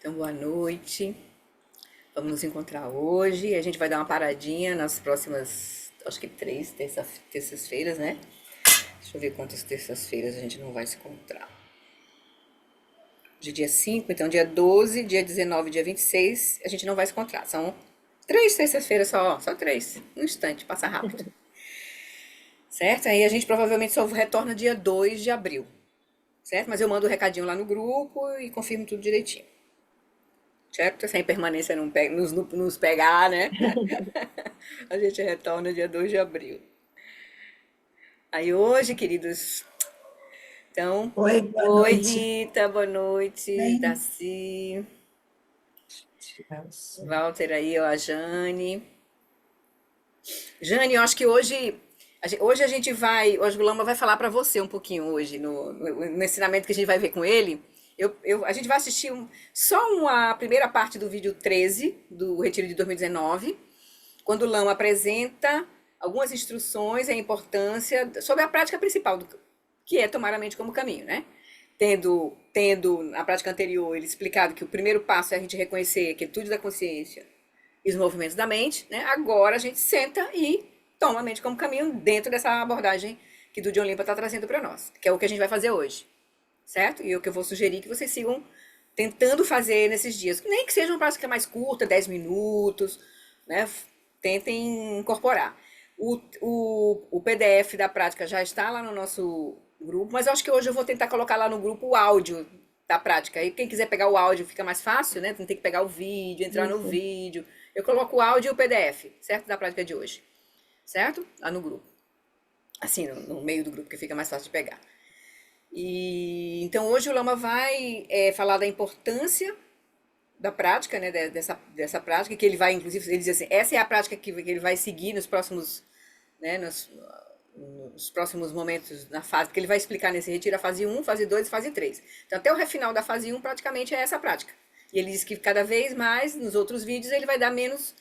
Então, boa noite. Vamos nos encontrar hoje. A gente vai dar uma paradinha nas próximas, acho que três terças-feiras, né? Deixa eu ver quantas terças-feiras a gente não vai se encontrar. Hoje é dia 5, então dia 12, dia 19, dia 26, a gente não vai se encontrar. São três terças-feiras só três. Um instante, passa rápido. Certo? Aí a gente provavelmente só retorna dia 2 de abril. Certo? Mas eu mando o recadinho lá no grupo e confirmo tudo direitinho. Certo? Sem permanência nos pegar, né? A gente retorna dia 2 de abril. Aí hoje, queridos, então, Oi, boa oi noite. Rita, boa noite, Bem, Darcy, tirar o som. Walter aí, ó, a Jane. Jane, eu acho que hoje a gente vai, hoje o Lama vai falar para você um pouquinho hoje, no ensinamento que a gente vai ver com ele. A gente vai assistir a primeira parte do vídeo 13 do Retiro de 2019, quando o Lama apresenta algumas instruções e a importância sobre a prática principal, que é tomar a mente como caminho, né? Tendo na prática anterior ele explicado que o primeiro passo é a gente reconhecer a quietude da consciência e os movimentos da mente, né? Agora a gente senta e toma a mente como caminho dentro dessa abordagem que do John Limpa está trazendo para nós, que é o que a gente vai fazer hoje, certo? E o que eu vou sugerir que vocês sigam tentando fazer nesses dias, nem que seja uma prática mais curta, 10 minutos, né? Tentem incorporar. O PDF da prática já está lá no nosso grupo, mas eu acho que hoje eu vou tentar colocar lá no grupo o áudio da prática. Aí quem quiser pegar o áudio fica mais fácil, né? Não tem que pegar o vídeo, entrar no Isso. vídeo. Eu coloco o áudio e o PDF, certo? Da prática de hoje, certo? Lá no grupo. Assim, no meio do grupo, que fica mais fácil de pegar. E então hoje o Lama vai falar da importância da prática, né, dessa prática, que ele vai, inclusive, ele diz assim, essa é a prática que ele vai seguir nos próximos, né, nos próximos momentos na fase, porque ele vai explicar nesse retiro a fase um, fase 2 e fase 3. Então, até o final da fase um praticamente é essa prática. E ele diz que cada vez mais, nos outros vídeos, ele vai dar menos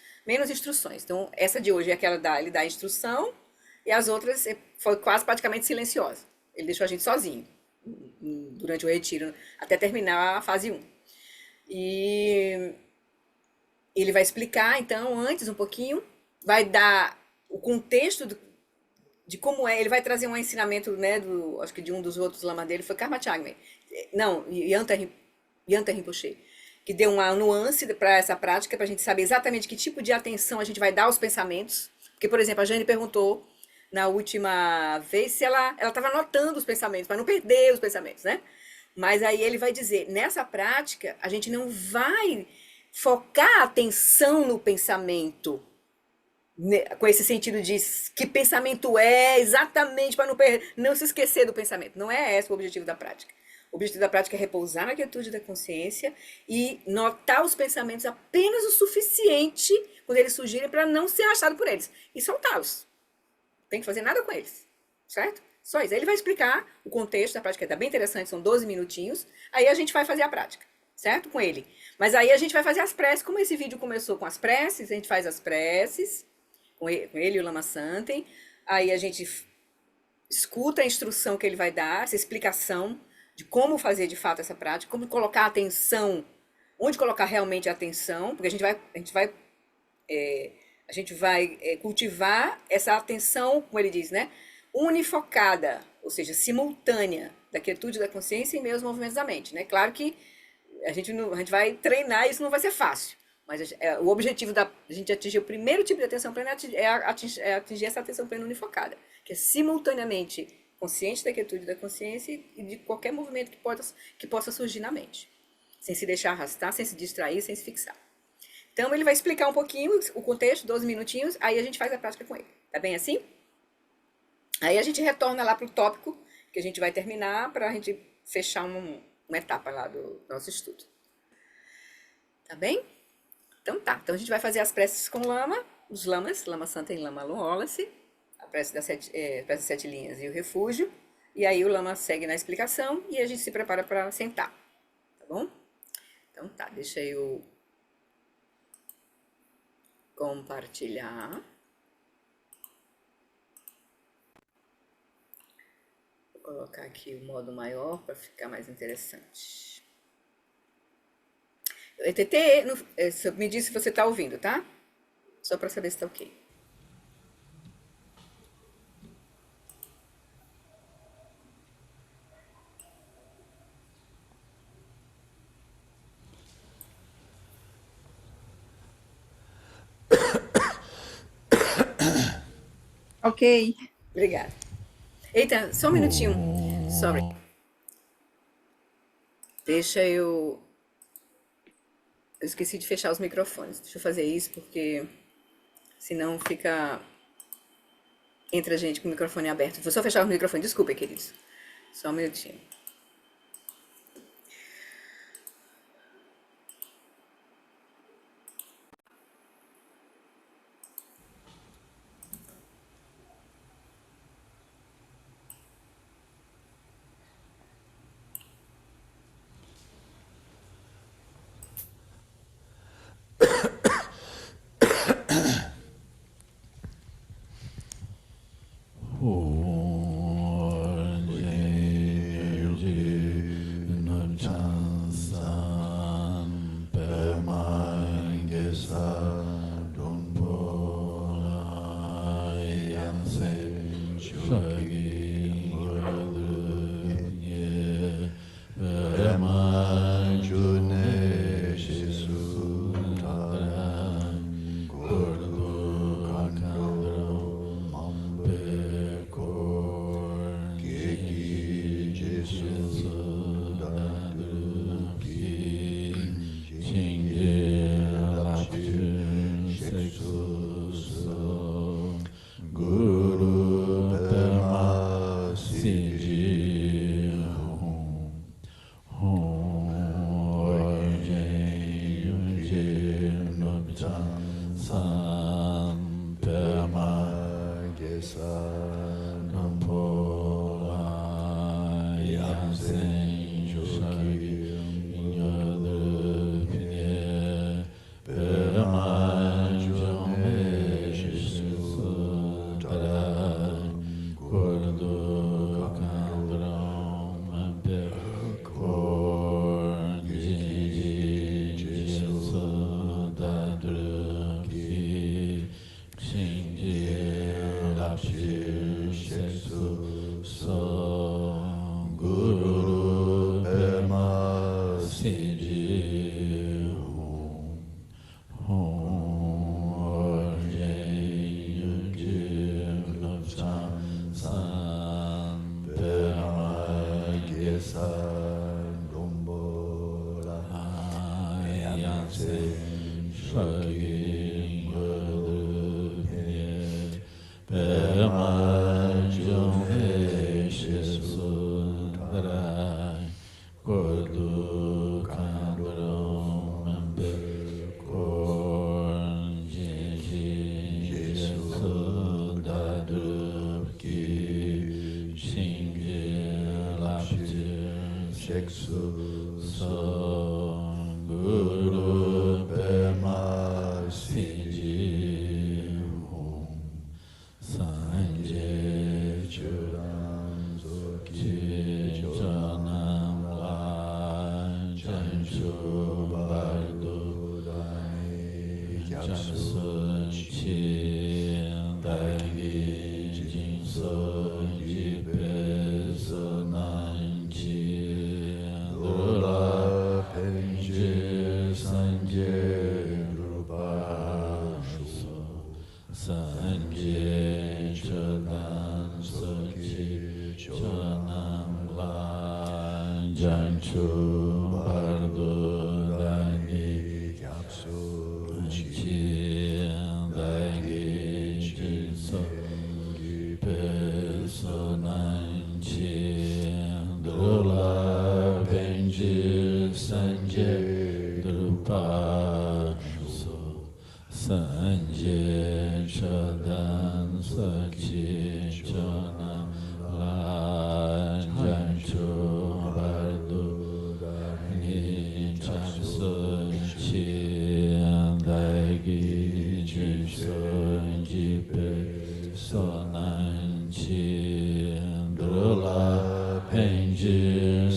instruções. Então, essa de hoje é aquela ele dá a instrução, e as outras foi quase praticamente silenciosa. Ele deixou a gente sozinho durante o retiro, até terminar a fase um. E ele vai explicar, então, antes um pouquinho, vai dar o contexto de como é, ele vai trazer um ensinamento, né, acho que de um dos outros lamas dele, foi Karma Chagme. Não, Yanta Rinpoche, que deu uma nuance para essa prática, para a gente saber exatamente que tipo de atenção a gente vai dar aos pensamentos. Porque, por exemplo, a Jane perguntou na última vez se ela estava anotando os pensamentos, para não perder os pensamentos, né? Mas aí ele vai dizer, nessa prática, a gente não vai focar a atenção no pensamento, com esse sentido de que pensamento é exatamente para não se esquecer do pensamento. Não é esse o objetivo da prática. O objetivo da prática é repousar na quietude da consciência e notar os pensamentos apenas o suficiente quando eles surgirem para não ser arrastado por eles e soltá-los. Não tem que fazer nada com eles, certo? Só isso. Aí ele vai explicar o contexto da prática, que é bem interessante, são 12 minutinhos. Aí a gente vai fazer a prática, certo? Com ele. Mas aí a gente vai fazer as preces. Como esse vídeo começou com as preces, a gente faz as preces com ele e o Lama Santem. Aí a gente escuta a instrução que ele vai dar, essa explicação de como fazer de fato essa prática, como colocar a atenção, onde colocar realmente a atenção, porque a gente vai cultivar essa atenção, como ele diz, né? Unifocada, ou seja, simultânea, da quietude da consciência e meus movimentos da mente, né? Claro que a gente vai treinar, isso não vai ser fácil. Mas o objetivo da gente atingir o primeiro tipo de atenção plena é atingir essa atenção plena unifocada, que é simultaneamente consciente da quietude da consciência e de qualquer movimento que possa surgir na mente, sem se deixar arrastar, sem se distrair, sem se fixar. Então ele vai explicar um pouquinho o contexto, 12 minutinhos, aí a gente faz a prática com ele. Tá bem assim? Aí a gente retorna lá para o tópico que a gente vai terminar para a gente fechar uma etapa lá do nosso estudo. Tá bem? Então tá. Então a gente vai fazer as preces com lama, os lamas, Lama Santa e Lama Wallace, a prece das 7 linhas e o refúgio. E aí o lama segue na explicação e a gente se prepara para sentar. Tá bom? Então tá, deixa eu compartilhar. Vou colocar aqui o modo maior para ficar mais interessante. TT, me diz se você está ouvindo, tá? Só para saber se está ok. Ok. Obrigada. Eita, só um minutinho. Sorry. Deixa eu. Eu esqueci de fechar os microfones. Deixa eu fazer isso porque senão fica. Entra a gente com o microfone aberto. Vou só fechar o microfone. Desculpa, queridos. Só um minutinho.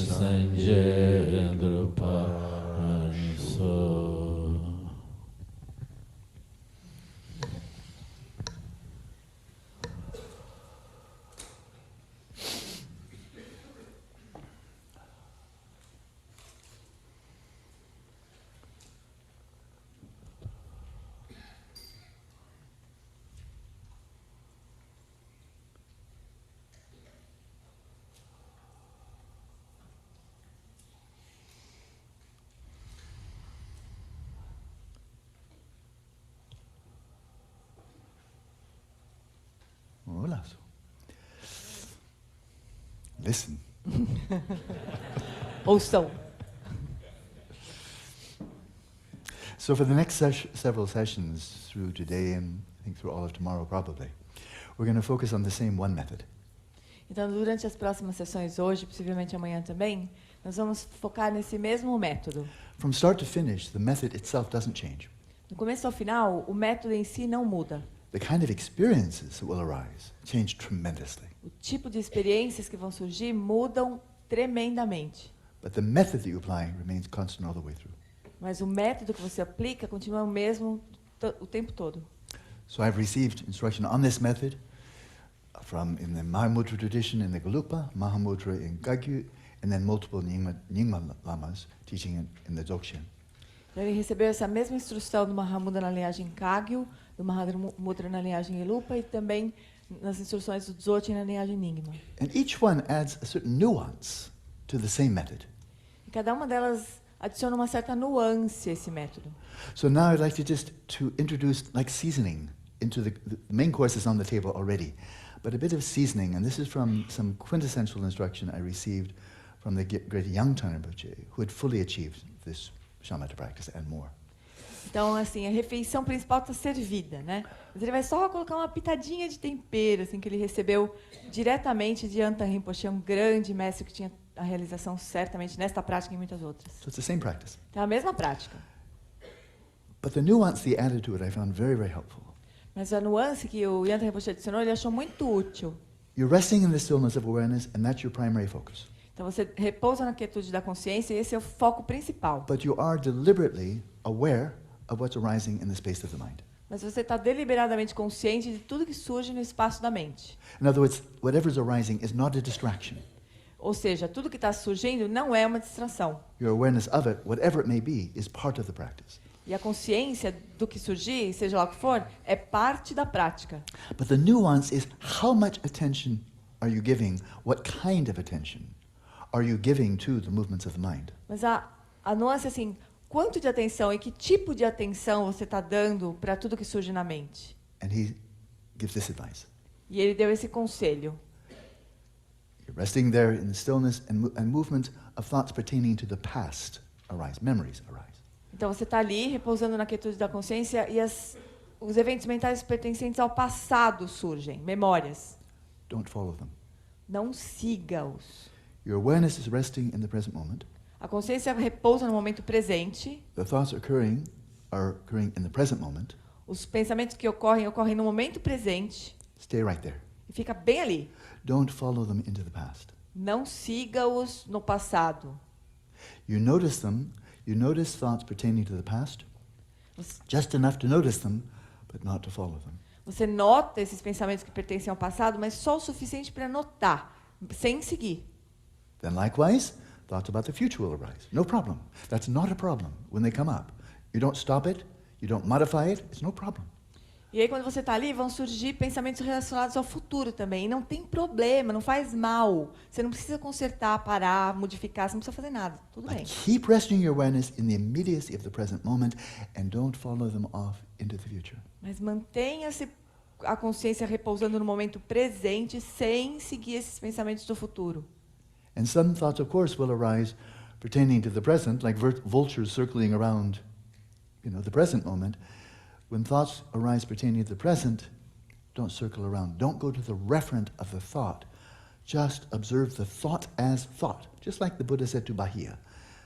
Sanje Drupa So Listen. Ouçam. So for the next several sessions through today and I think through all of tomorrow probably, we're going to focus on the same one method. Então, durante as próximas sessões hoje, possivelmente amanhã também, nós vamos focar nesse mesmo método. From start to finish, the method itself doesn't change. Do começo ao final, o método em si não muda. The kind of experiences that will arise change tremendously. O tipo de experiências que vão surgir mudam tremendamente. But the method that you apply remains constant all the way through. Mas o método que você aplica continua o mesmo o tempo todo. So I've received instruction on this method from in the Mahamudra tradition in the Gelugpa, Mahamudra in Kagyu, and then multiple Nyingma Lamas teaching it in the Dzogchen. Ele recebeu essa mesma instrução do Mahamudra na linhagem Kagyu, do Mahamudra na linhagem Gelugpa e também nas instruções do Dzogchen na linhagem Nyingma. And each one adds a certain nuance to the same method. E cada uma delas adiciona uma certa nuance a esse método. So now I'd like to introduce like seasoning into the main course is on the table already, but a bit of seasoning, and this is from some quintessential instruction I received from the great Yangtang Rinpoche, who had fully achieved this shamatha practice and more. Então, assim, a refeição principal está servida, né? Mas ele vai só colocar uma pitadinha de tempero, assim, que ele recebeu diretamente de Yangtang Rinpoche, um grande mestre que tinha a realização certamente nesta prática e em muitas outras. So it's the same practice. Então, a mesma prática. But the nuance they added to it I found very, very helpful. Mas a nuance que o Yangtang Rinpoche adicionou, ele achou muito útil. You're resting in the stillness of awareness, and that's your primary focus. Então, você repousa na quietude da consciência e esse é o foco principal. But you are deliberately aware of what's arising in the space of the mind. Mas você está deliberadamente consciente de tudo que surge no espaço da mente. In other words, whatever's arising is not a distraction. Ou seja, tudo que está surgindo não é uma distração. Your awareness of it, whatever it may be, is part of the practice. E a consciência do que surgir, seja lá o que for, é parte da prática. But the nuance is how much attention are you giving, what kind of attention are you giving to the movements of the mind? Mas a nuance é assim, quanto de atenção e que tipo de atenção você está dando para tudo que surge na mente? And he gives this advice. E ele deu esse conselho. You're resting there in the stillness and movement of thoughts pertaining to the past arise, memories arise. Então você está ali repousando na quietude da consciência e os eventos mentais pertencentes ao passado surgem, memórias. Don't follow them. Não siga-os. Your awareness is resting in the present moment. A consciência repousa no momento presente. The thoughts are occurring in the present moment. Os pensamentos que ocorrem no momento presente. Stay right there. E fica bem ali. Don't follow them into the past. Não siga-os no passado. You notice them. You notice thoughts pertaining to the past, just enough to notice them, but not to follow them. Você nota esses pensamentos que pertencem ao passado, mas só o suficiente para notar, sem seguir. Then likewise, thoughts about the future will arise. No problem. That's not a problem when they come up. You don't stop it, you don't modify it, it's no problem. E aí quando você está ali, vão surgir pensamentos relacionados ao futuro também. E não tem problema, não faz mal. Você não precisa consertar, parar, modificar, você não precisa fazer nada. Tudo bem. Keep resting your awareness in the immediacy of the present moment and don't follow them off into the future. Mas mantenha-se a consciência repousando no momento presente sem seguir esses pensamentos do futuro. And some thoughts, of course, will arise pertaining to the present, like vultures circling around, the present moment. When thoughts arise pertaining to the present, don't circle around. Don't go to the referent of the thought. Just observe the thought as thought, just like the Buddha said to Bahia.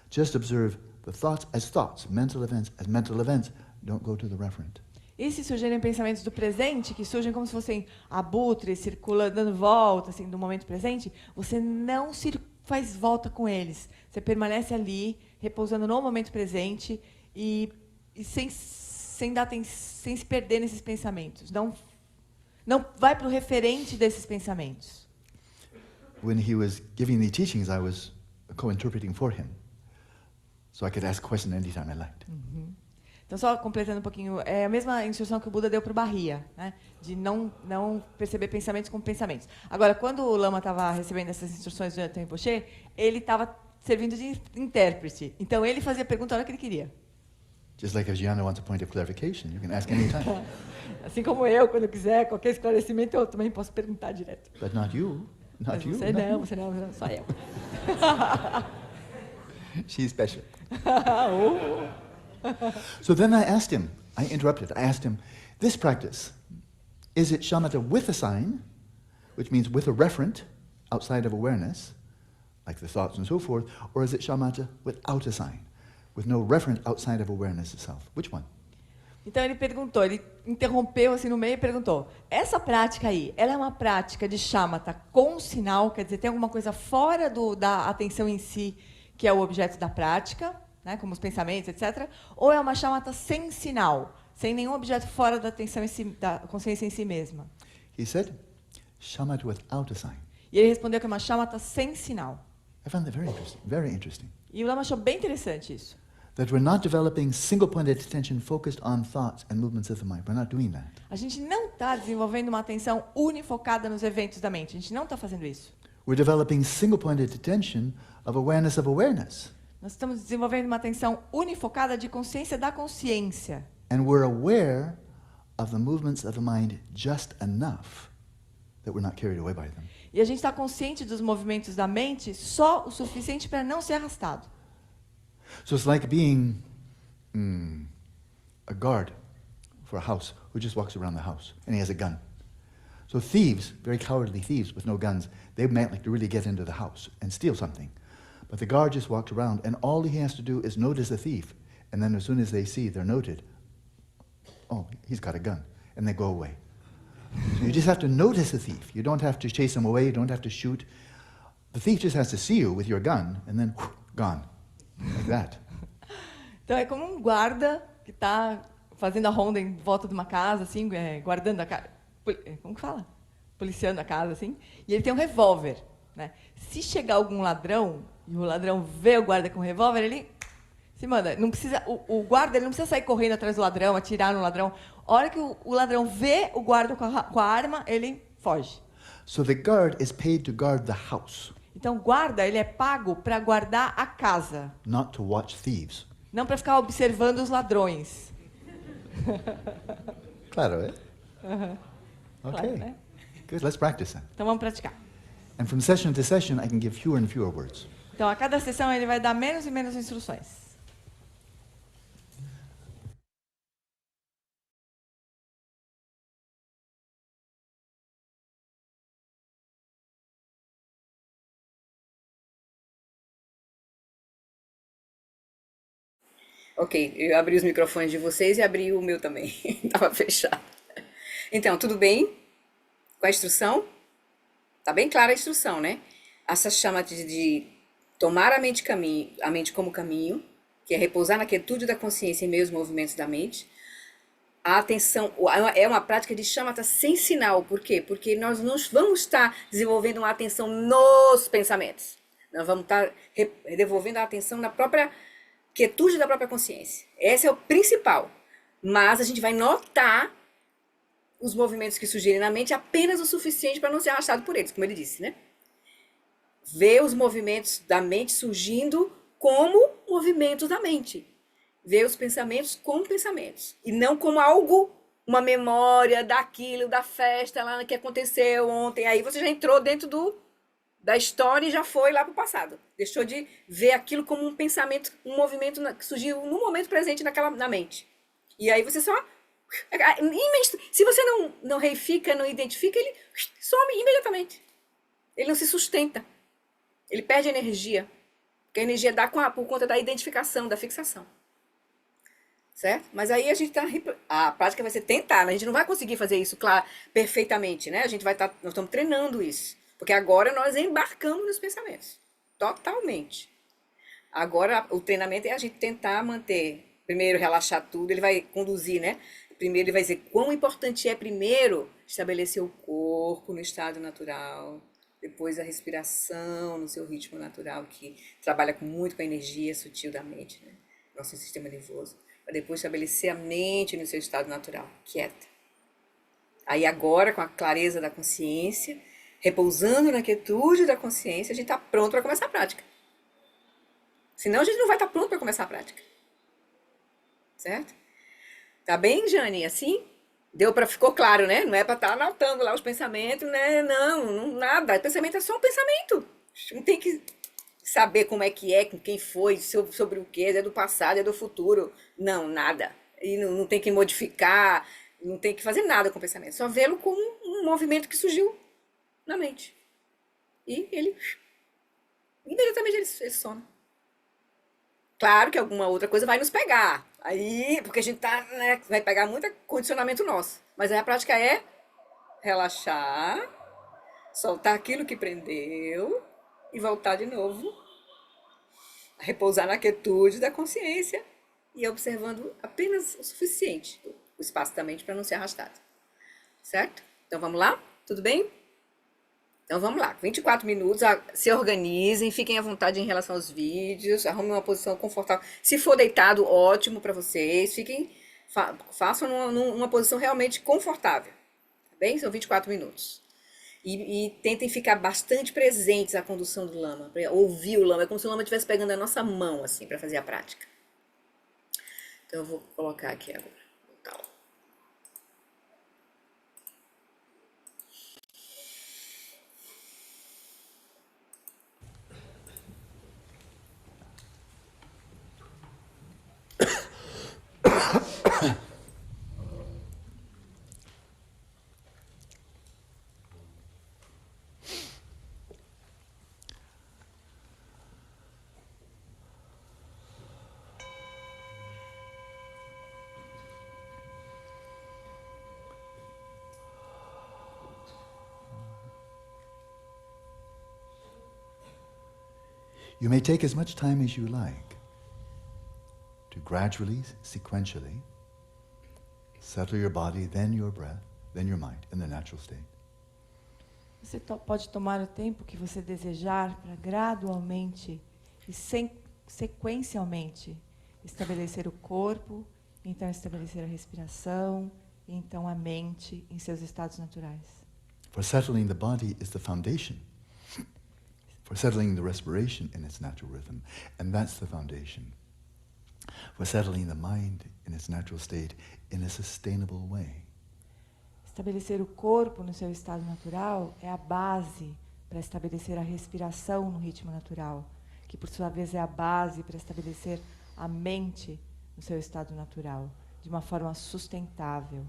Just observe the thoughts as thoughts, mental events as mental events. Don't go to the referent. E se surgirem pensamentos do presente, que surgem como se fossem abutres, circulando, dando volta, assim, do momento presente, você não faz volta com eles. Você permanece ali, repousando no momento presente e sem se perder nesses pensamentos. Não vai para o referente desses pensamentos. When he was giving the teachings, I was co-interpreting for him, so I could ask a question anytime I liked. Então, só completando um pouquinho, é a mesma instrução que o Buda deu para o Bahia, né? De não perceber pensamentos como pensamentos. Agora, quando o Lama estava recebendo essas instruções do Yangtang Rinpoche, ele estava servindo de intérprete. Então, ele fazia a pergunta a hora que ele queria. Just like if Gianna wants a point of clarification, you can ask anytime. Assim como eu, quando eu quiser qualquer esclarecimento, eu também posso perguntar direto. But not you. Not you. Você not you. você não, só eu. She's special. Oh. So then I asked him, I interrupted, I asked him, this practice, is it shamatha with a sign, which means with a referent outside of awareness, like the thoughts and so forth, or is it shamatha without a sign, with no referent outside of awareness itself? Which one? Então ele perguntou, ele interrompeu assim no meio e perguntou: essa prática aí, ela é uma prática de shamatha com sinal, quer dizer, tem alguma coisa fora da atenção em si, que é o objeto da prática, né, como os pensamentos, etc. Ou é uma shamatha sem sinal, sem nenhum objeto fora da atenção em si, da consciência em si mesma? He said, shamatha without a sign. E ele respondeu que é uma shamatha sem sinal. I found that very interesting, very interesting. E o Lama achou bem interessante isso. That we're not developing single-pointed attention focused on thoughts and movements of the mind. We're not doing that. A gente não está desenvolvendo uma atenção unifocada nos eventos da mente. A gente não está fazendo isso. We're developing single-pointed attention of awareness. Nós estamos desenvolvendo uma atenção unifocada de consciência da consciência. And we're aware of the movements of the mind just enough that we're not carried away by them. E a gente está consciente dos movimentos da mente só o suficiente para não ser arrastado. So it's like being a guard for a house who just walks around the house and he has a gun. So thieves, very cowardly thieves with no guns, they might like to really get into the house and steal something. But the guard just walks around and all he has to do is notice a thief. And then as soon as they see they're noted, oh, he's got a gun. And they go away. So you just have to notice a thief. You don't have to chase him away. You don't have to shoot. The thief just has to see you with your gun and then gone. Like that. Então é como um guarda que está fazendo a ronda em volta de uma casa, assim, guardando a casa. Como que fala? Policiando a casa, assim. E ele tem um revólver, né? Se chegar algum ladrão e o ladrão vê o guarda com o revólver, ele se manda. Não precisa, o guarda ele não precisa sair correndo atrás do ladrão, atirar no ladrão. A hora que o ladrão vê o guarda com a arma, ele foge. So the guard is paid to guard the house. Então, guarda, ele é pago para guardar a casa, Not to watch thieves. não para ficar observando os ladrões. Claro, eh? Okay. Claro, né? Good, let's practice then. Então, vamos praticar. And from session to session, I can give fewer and fewer words. Então, a cada sessão, ele vai dar menos e menos instruções. Ok, eu abri os microfones de vocês e abri o meu também. Estava fechado. Então, tudo bem? Com a instrução? Tá bem clara a instrução, né? Essa chama de tomar a mente como caminho, que é repousar na quietude da consciência em meio aos movimentos da mente. A atenção é uma prática de shamatha sem sinal. Por quê? Porque nós não vamos estar desenvolvendo uma atenção nos pensamentos. Nós vamos estar devolvendo a atenção na própria quietude da própria consciência. Esse é o principal. Mas a gente vai notar os movimentos que surgirem na mente apenas o suficiente para não ser arrastado por eles, como ele disse, né? Ver os movimentos da mente surgindo como movimentos da mente. Ver os pensamentos como pensamentos. E não como algo, uma memória daquilo, da festa lá que aconteceu ontem. Aí você já entrou dentro da história e já foi lá para o passado. Deixou de ver aquilo como um pensamento, um movimento que surgiu no momento presente na mente. E aí você só... Se você não reifica, não identifica, ele some imediatamente. Ele não se sustenta. Ele perde energia. Porque a energia dá por conta da identificação, da fixação. Certo? Mas aí a prática vai ser tentar, né? A gente não vai conseguir fazer isso, claro, perfeitamente, né? Nós estamos treinando isso. Porque agora nós embarcamos nos pensamentos. Totalmente. Agora o treinamento é a gente tentar manter, primeiro relaxar tudo, ele vai conduzir, né? Primeiro ele vai dizer quão importante é primeiro estabelecer o corpo no estado natural, depois a respiração no seu ritmo natural, que trabalha muito com a energia sutil da mente, né? Nosso sistema nervoso. Para depois estabelecer a mente no seu estado natural, quieta. Aí agora, com a clareza da consciência, repousando na quietude da consciência, a gente está pronto para começar a prática. Senão a gente não vai estar pronto para começar a prática. Certo? Tá bem, Jane? Assim? Ficou claro, né? Não é para estar anotando lá os pensamentos, né? Não, nada. O pensamento é só um pensamento. Não tem que saber como é, com quem foi, sobre o que, é do passado, é do futuro. Não, nada. E não tem que modificar, não tem que fazer nada com o pensamento. Só vê-lo como um movimento que surgiu na mente. E ele, imediatamente ele some. Claro que alguma outra coisa vai nos pegar. Aí, porque a gente tá, né, vai pegar muito condicionamento nosso. Mas aí a prática é relaxar, soltar aquilo que prendeu e voltar de novo a repousar na quietude da consciência e observando apenas o suficiente, o espaço da mente para não ser arrastado. Certo? Então vamos lá? Tudo bem? Então vamos lá, 24 minutos, se organizem, fiquem à vontade em relação aos vídeos, arrumem uma posição confortável. Se for deitado, ótimo para vocês, façam numa posição realmente confortável, tá bem? São 24 minutos. E tentem ficar bastante presentes à condução do lama, pra ouvir o lama, é como se o lama estivesse pegando a nossa mão, assim, para fazer a prática. Então eu vou colocar aqui agora. You may take as much time as you like to gradually, sequentially, settle your body, then your breath, then your mind in the natural state. Você pode tomar o tempo que você desejar para gradualmente e sequencialmente estabelecer o corpo, então estabelecer a respiração, e então a mente em seus estados naturais. For settling the body is the foundation. For settling the respiration in its natural rhythm, and that's the foundation. For settling the mind in its natural state in a sustainable way. Estabelecer o corpo no seu estado natural é a base para estabelecer a respiração no ritmo natural, que por sua vez é a base para estabelecer a mente no seu estado natural, de uma forma sustentável.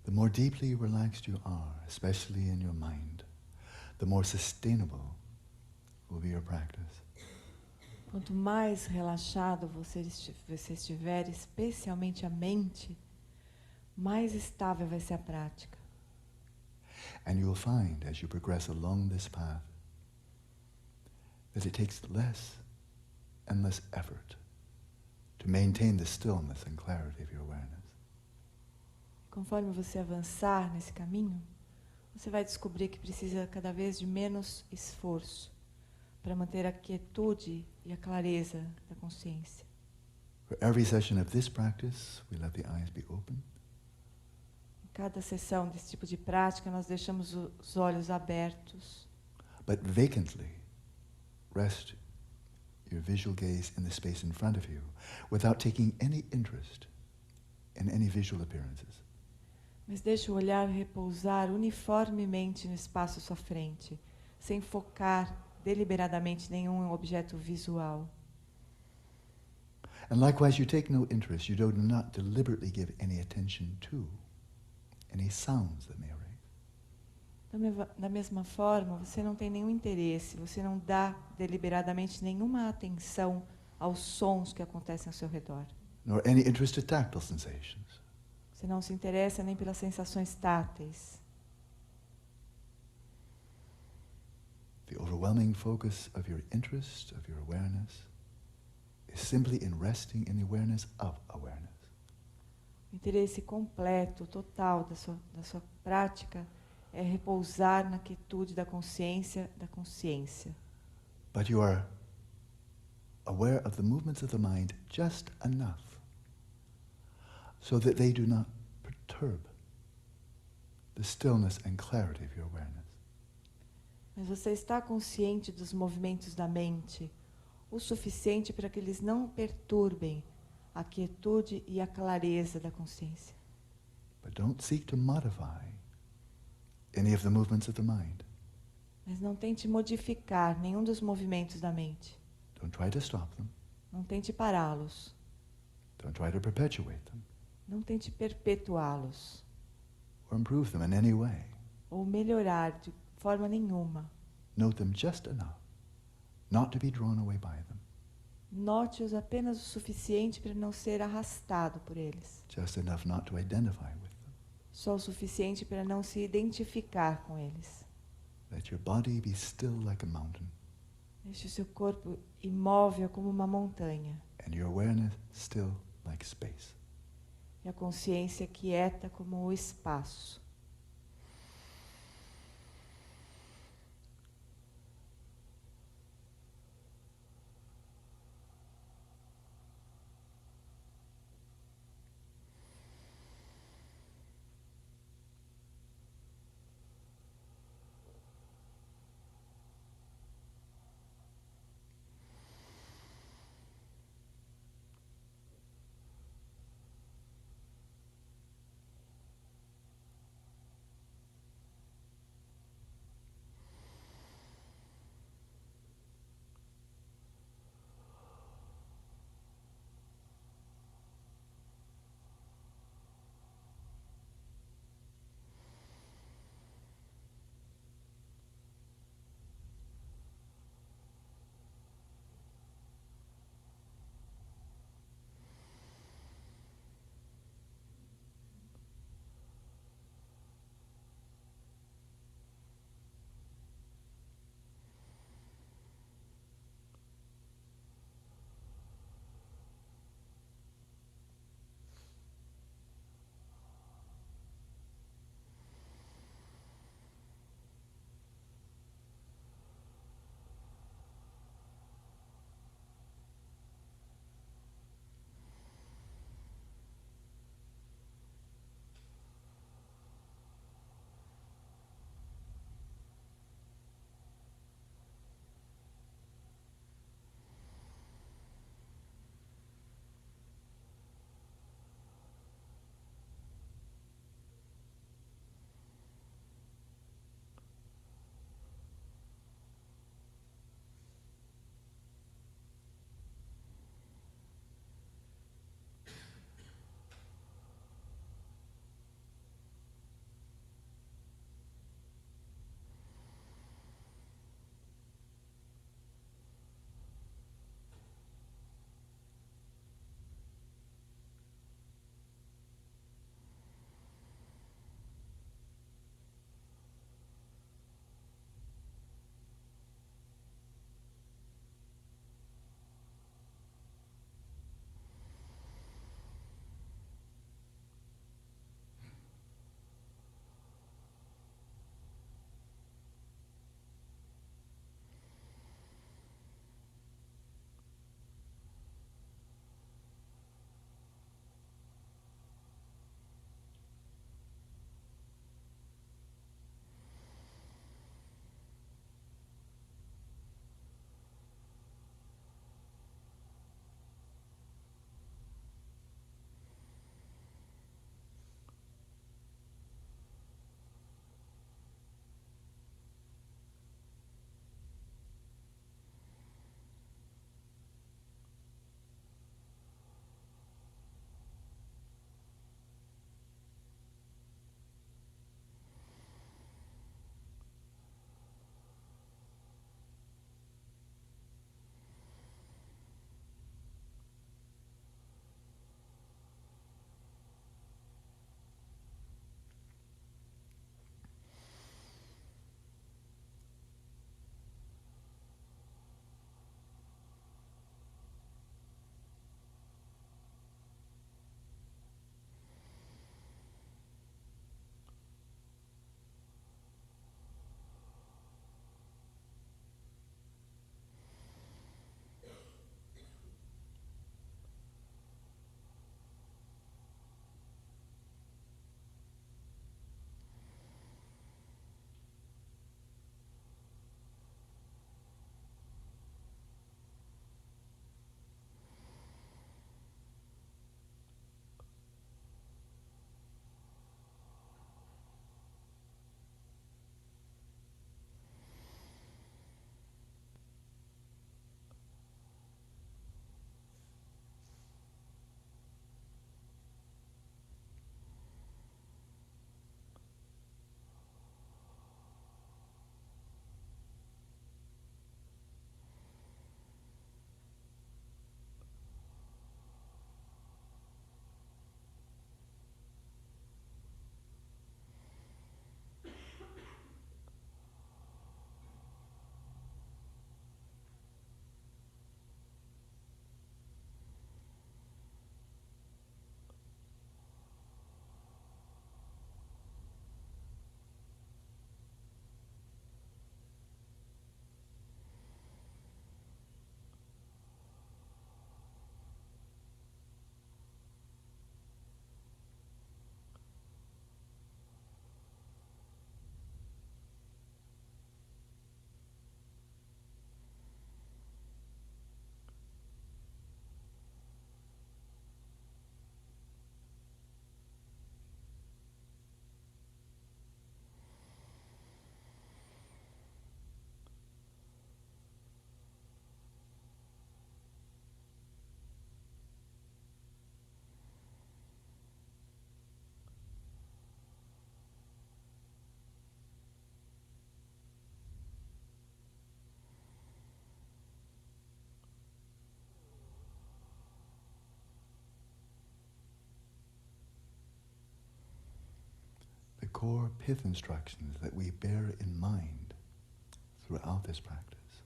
The more deeply relaxed you are, especially in your mind, the more sustainable will be your practice. Quanto mais relaxado você estiver, especialmente a mente, mais estável vai ser a prática. And you'll find as you progress along this path that it takes less and less effort to maintain the stillness and clarity of your awareness. Conforme você avançar nesse caminho, você vai descobrir que precisa cada vez de menos esforço para manter a quietude e a clareza da consciência. For every session of this practice, we let the eyes be open. Em cada sessão desse tipo de prática, nós deixamos os olhos abertos, But vacantly rest your visual gaze in the space in front of you without taking any interest in any visual appearances. mas deixe o olhar repousar uniformemente no espaço à sua frente, sem focar deliberadamente nenhum objeto visual. And likewise, you take no interest, you do not deliberately give any attention to any sounds that may arise. Da mesma forma, você não tem nenhum interesse, você não dá deliberadamente nenhuma atenção aos sons que acontecem ao seu redor. Nor any interest to tactile sensations. Você não se interessa nem pelas sensações táteis. The overwhelming focus of your interest, of your awareness, is simply in resting in the awareness of awareness. O interesse completo, total da sua prática é repousar na quietude da consciência da consciência. But you are aware of the movements of the mind just enough so that they do not perturb the stillness and clarity of your awareness. Mas você está consciente dos movimentos da mente o suficiente para que eles não perturbem a quietude e a clareza da consciência. But don't seek to modify any of the movements of the mind. Mas não tente modificar nenhum dos movimentos da mente. Don't try to stop them. Não tente pará-los. Don't try to perpetuate them Não tente perpetuá-los. or improve them in any way. Ou melhorar de forma nenhuma. Note them just enough not to be drawn away by them. Note-os apenas o suficiente para não ser arrastado por eles. Just enough not to identify with them. Só o suficiente para não se identificar com eles. Let your body be still like a mountain Deixe o seu corpo imóvel como uma montanha. and your awareness still like space. E a consciência quieta como o espaço. the core pith instructions that we bear in mind throughout this practice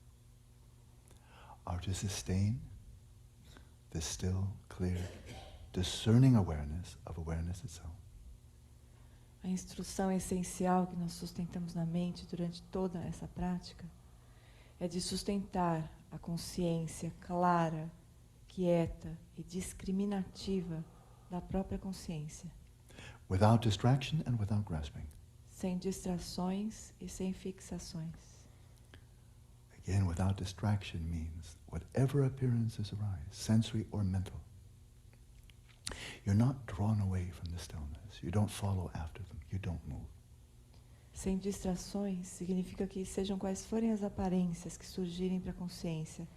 are to sustain this still, clear, discerning awareness of awareness itself. A instrução essencial que nós sustentamos na mente durante toda essa prática é de sustentar a consciência clara, quieta e discriminativa da própria consciência, Without distraction and without grasping. sem distrações e sem fixações. Again, without distraction means whatever appearances arise, sensory or mental, you're not drawn away from the stillness. You don't follow after them. You don't move. Sem distrações significa que sejam quais forem as aparências que surgirem para a consciência,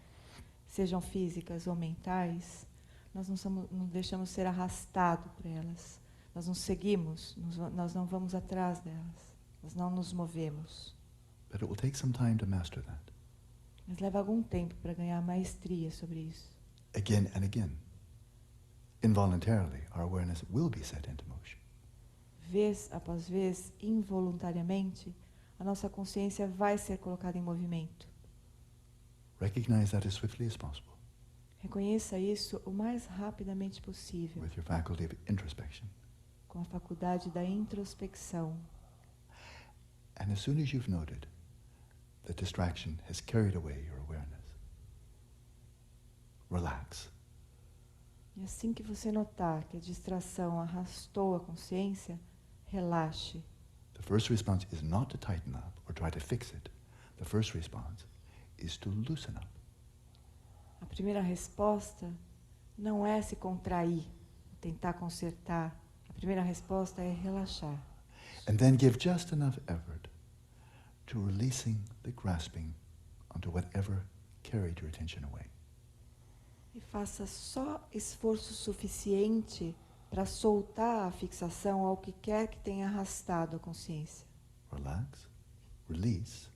sejam físicas ou mentais, nós não deixamos ser arrastados por elas. Nós não seguimos, nós não vamos atrás delas. Nós não nos movemos. But it will take some time to master that. Mas leva algum tempo para ganhar maestria sobre isso. Again and again. Involuntarily, our awareness will be set into motion. Vez após vez, involuntariamente, a nossa consciência vai ser colocada em movimento. Recognize that as swiftly as possible Reconheça isso o mais rapidamente possível, with your faculty of introspection. com a faculdade da introspecção. And as soon as you've noted that distraction has carried away your awareness, relax. E assim que você notar que a distração arrastou a consciência, relaxe. The first response is not to tighten up or try to fix it. The first response is to loosen up. A primeira resposta não é se contrair, tentar consertar. A primeira resposta é relaxar. And then give just enough effort to releasing the grasping onto whatever carried your attention away. E faça só esforço suficiente para soltar a fixação ao que quer que tenha arrastado a consciência. Relax, release,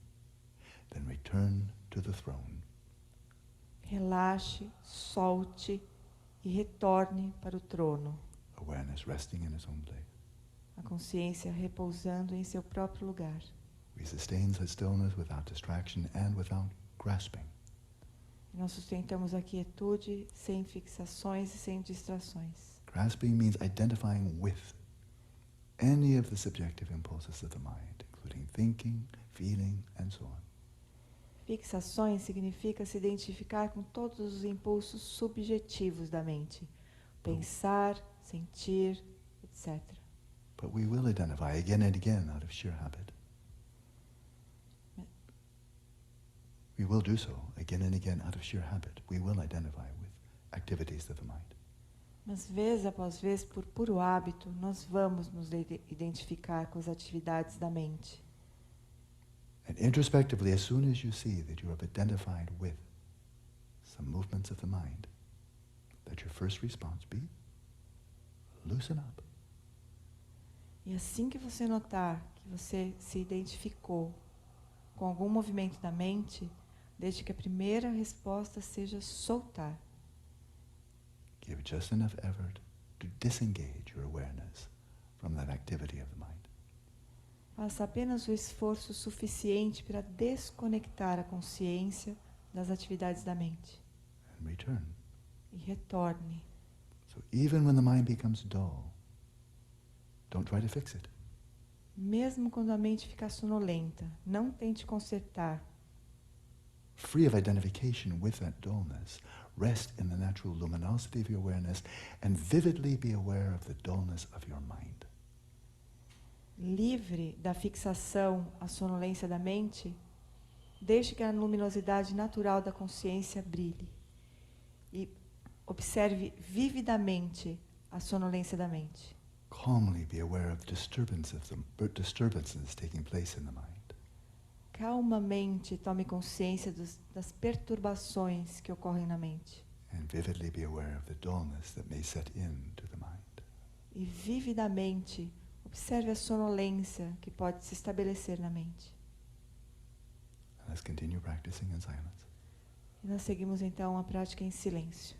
then return to the throne. Relaxe, solte e retorne para o trono. Awareness resting in its own place. A consciência repousando em seu próprio lugar. We sustain such stillness without distraction and without grasping. E nós sustentamos a quietude sem fixações e sem distrações. Grasping means identifying with any of the subjective impulses of the mind, including thinking, feeling, and so on. Fixações significa se identificar com todos os impulsos subjetivos da mente. Pensar, sentir, etc. But we will identify again and again out of sheer habit. We will do so again and again out of sheer habit. We will identify with activities of the mind. Mas vez após vez, por puro hábito, nós vamos nos identificar com as atividades da mente. And introspectively, as soon as you see that you have identified with some movements of the mind, let your first response be, loosen up. E assim que você notar que você se identificou com algum movimento da mente, desde que a primeira resposta seja soltar. Give just enough effort to disengage your awareness from that activity of the mind. Faça apenas o esforço suficiente para desconectar a consciência das atividades da mente. And return. E retorne. So even when the mind becomes dull, don't try to fix it. Mesmo quando a mente ficar sonolenta, não tente consertar. Free of identification with that dullness, rest in the natural luminosity of your awareness and vividly be aware of the dullness of your mind. Livre da fixação à sonolência da mente, deixe que a luminosidade natural da consciência brilhe. E observe vividamente a sonolência da mente. Calmly be aware of disturbances taking place in the mind. Calmamente tome consciência das perturbações que ocorrem na mente. And vividly be aware of the dullness that may set into the mind. E vividamente observe a sonolência que pode se estabelecer na mente. And let's continue practicing in silence. E nós seguimos então a prática em silêncio.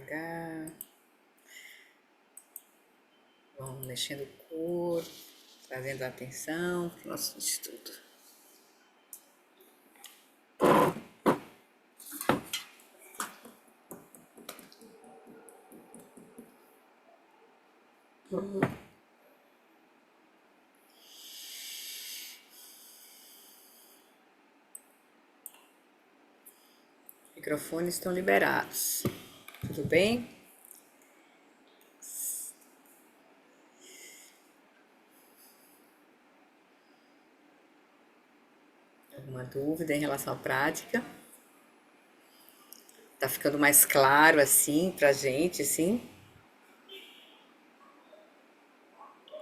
devagar. Vamos mexendo o corpo, trazendo a atenção para o nosso estudo. Microfones estão liberados. Tudo bem? Alguma dúvida em relação à prática? Tá ficando mais claro assim pra gente, assim?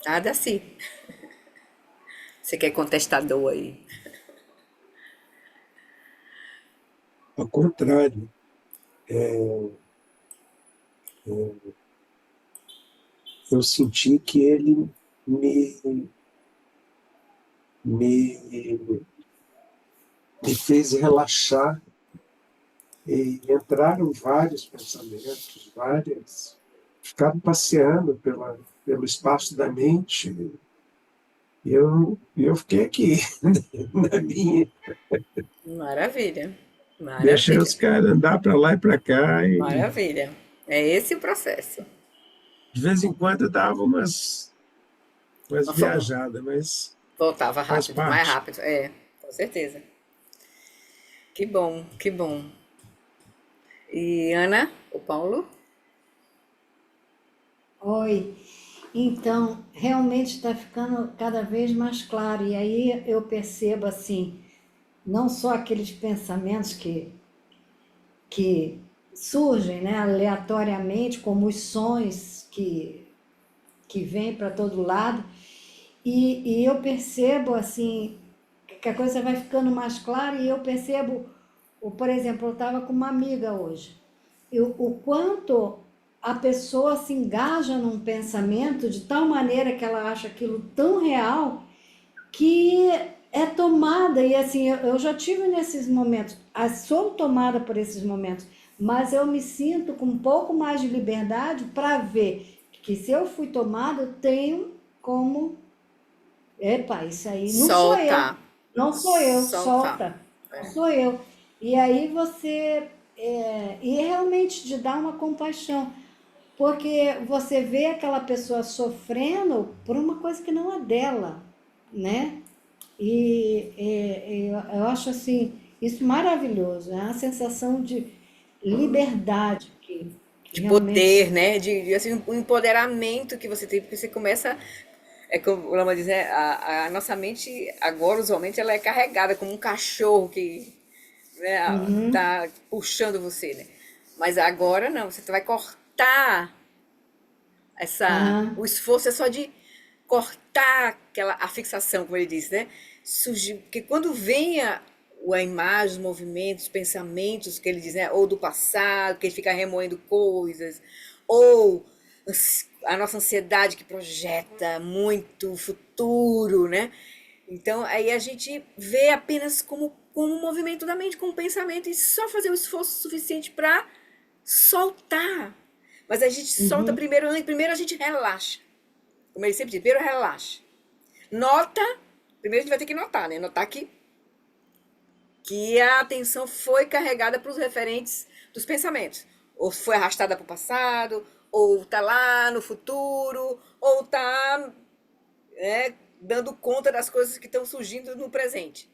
Nada assim. Você quer contestador aí? Ao contrário, eu senti que ele me, me, me fez relaxar e entraram vários pensamentos, ficaram passeando pelo espaço da mente e eu fiquei aqui, na minha, Maravilha. deixei Maravilha. os caras andar para lá e para cá e Maravilha. É esse o processo. de vez em quando eu dava umas Uma forma. viajadas, mas Voltava faz rápido, mais parte. rápido. É, com certeza. Que bom, que bom. E Ana, o Paulo? Oi. Então, realmente está ficando cada vez mais claro. E aí eu percebo assim, não só aqueles pensamentos que surgem, né, aleatoriamente, como os sons que vêm para todo lado, e eu percebo assim que a coisa vai ficando mais clara e eu percebo, por exemplo, eu estava com uma amiga hoje, o quanto a pessoa se engaja num pensamento de tal maneira que ela acha aquilo tão real que é tomada, e assim, eu já tive nesses momentos, sou tomada por esses momentos, mas eu me sinto com um pouco mais de liberdade para ver que se eu fui tomada, eu tenho como, epa, isso aí não sou eu, Soltar. não sou eu, Soltar. solta, não sou eu. E aí você, e realmente de dar uma compaixão, porque você vê aquela pessoa sofrendo por uma coisa que não é dela, né? Eu acho assim, isso maravilhoso, é uma sensação de liberdade que De poder, realmente. né? Assim, um empoderamento que você tem, porque você começa. É como o Lama diz, né? A nossa mente, agora, usualmente, ela é carregada como um cachorro que, né, Uhum, tá puxando você, né? Mas agora não, você vai cortar aham, o esforço é só de cortar a fixação, como ele disse, né? Surgir, porque quando vem a imagem, os movimentos, os pensamentos que ele diz, né? Ou do passado, que ele fica remoendo coisas, ou a nossa ansiedade que projeta muito o futuro, né? Então, aí a gente vê apenas como um movimento da mente, como um pensamento, e só fazer o esforço suficiente para soltar. Mas a gente solta uhum, primeiro a gente relaxa. Como ele sempre diz, primeiro relaxa. Nota, primeiro a gente vai ter que notar, né? Notar que a atenção foi carregada para os referentes dos pensamentos. Ou foi arrastada para o passado, ou está lá no futuro, ou está, né, dando conta das coisas que estão surgindo no presente.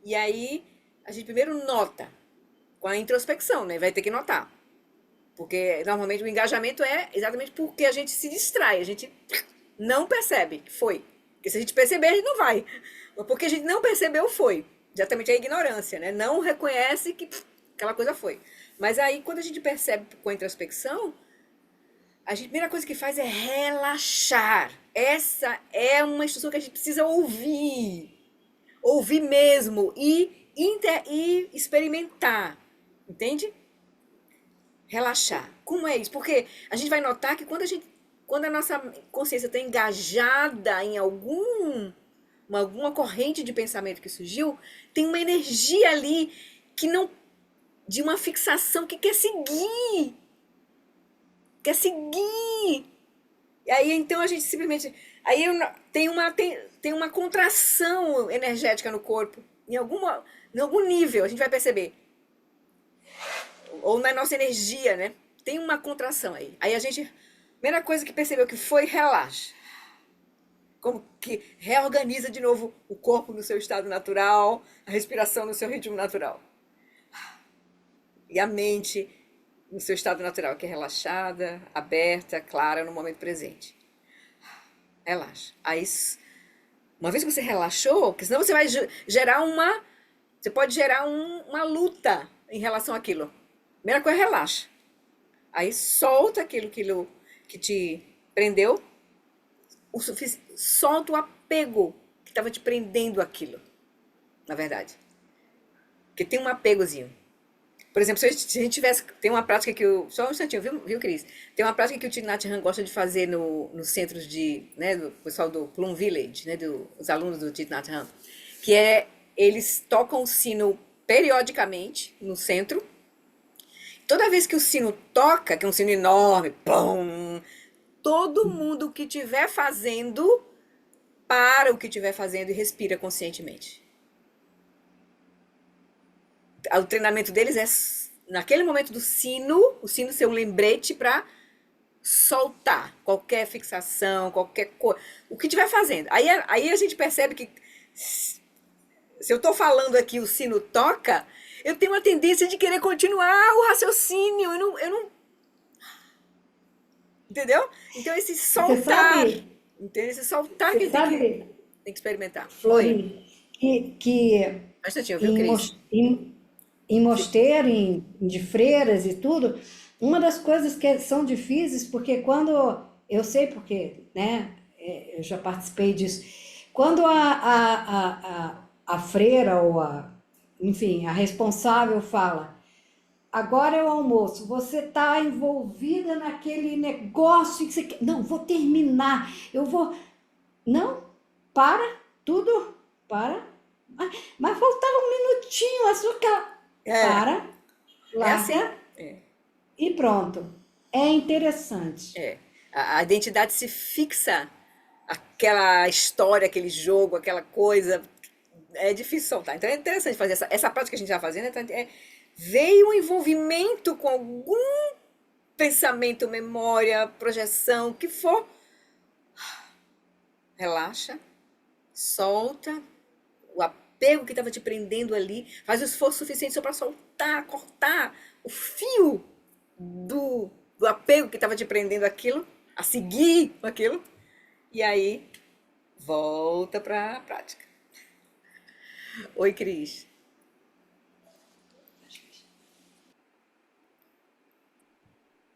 E aí a gente primeiro nota, com a introspecção, né? Vai ter que notar. Porque normalmente o engajamento é exatamente porque a gente se distrai, a gente não percebe que foi. Porque se a gente perceber, a gente não vai. Mas porque a gente não percebeu, foi. Exatamente a ignorância, né? Não reconhece que aquela coisa foi. Mas aí, quando a gente percebe com a introspecção, a primeira coisa que faz é relaxar. Essa é uma instrução que a gente precisa ouvir. Ouvir mesmo e experimentar. Entende? Relaxar. Como é isso? Porque a gente vai notar que quando a nossa consciência está engajada em alguma corrente de pensamento que surgiu, tem uma energia ali que não, de uma fixação que quer seguir. quer seguir. E aí, então, a gente simplesmente... Aí tem uma contração energética no corpo. Em algum nível, a gente vai perceber. Ou na nossa energia, né? Tem uma contração aí. Aí a gente... A primeira coisa que percebeu que foi relaxa. Como que reorganiza de novo o corpo no seu estado natural, a respiração no seu ritmo natural. E a mente no seu estado natural, que é relaxada, aberta, clara no momento presente. Relaxa. Aí, uma vez que você relaxou, porque senão você vai gerar você pode gerar uma luta em relação àquilo. Primeira coisa, relaxa. Aí solta aquilo que te prendeu, solta o apego que estava te prendendo aquilo, na verdade. Porque tem um apegozinho. Por exemplo, se a gente tivesse... Tem uma prática que só um instantinho, viu, Cris? Tem uma prática que o Thich Nhat Hanh gosta de fazer nos centros né, do pessoal do Plum Village, né, dos alunos do Thich Nhat Hanh, que é, eles tocam o sino periodicamente no centro. Toda vez que o sino toca, que é um sino enorme, pum, todo mundo que estiver fazendo, para o que estiver fazendo e respira conscientemente. O treinamento deles é, naquele momento do sino, o sino ser um lembrete para soltar qualquer fixação, qualquer coisa, o que estiver fazendo. Aí a gente percebe que, se eu estou falando aqui, o sino toca, eu tenho uma tendência de querer continuar o raciocínio, eu não entendeu? Então esse soltar, entendeu? Esse soltar que Você a gente sabe, tem que experimentar. Flori, que Um instantinho, viu, Cris? em mosteiro, de freiras e tudo, uma das coisas que são difíceis, porque quando, eu sei porque, né, eu já participei disso, quando a freira ou enfim, a responsável fala, agora é o almoço, você está envolvida naquele negócio que você quer, não, vou terminar, eu vou, não, para, tudo, para, mas faltava um minutinho, açúcar. Para, É assim. larga e pronto. É interessante. A identidade se fixa, aquela história, aquele jogo, aquela coisa, é difícil soltar. Então é interessante fazer essa prática que a gente está fazendo, veio um envolvimento com algum pensamento, memória, projeção, o que for, relaxa, solta o apego que estava te prendendo ali, faz o esforço suficiente só para soltar, cortar o fio do apego que estava te prendendo aquilo, a seguir aquilo, e aí volta para a prática. Oi, Cris.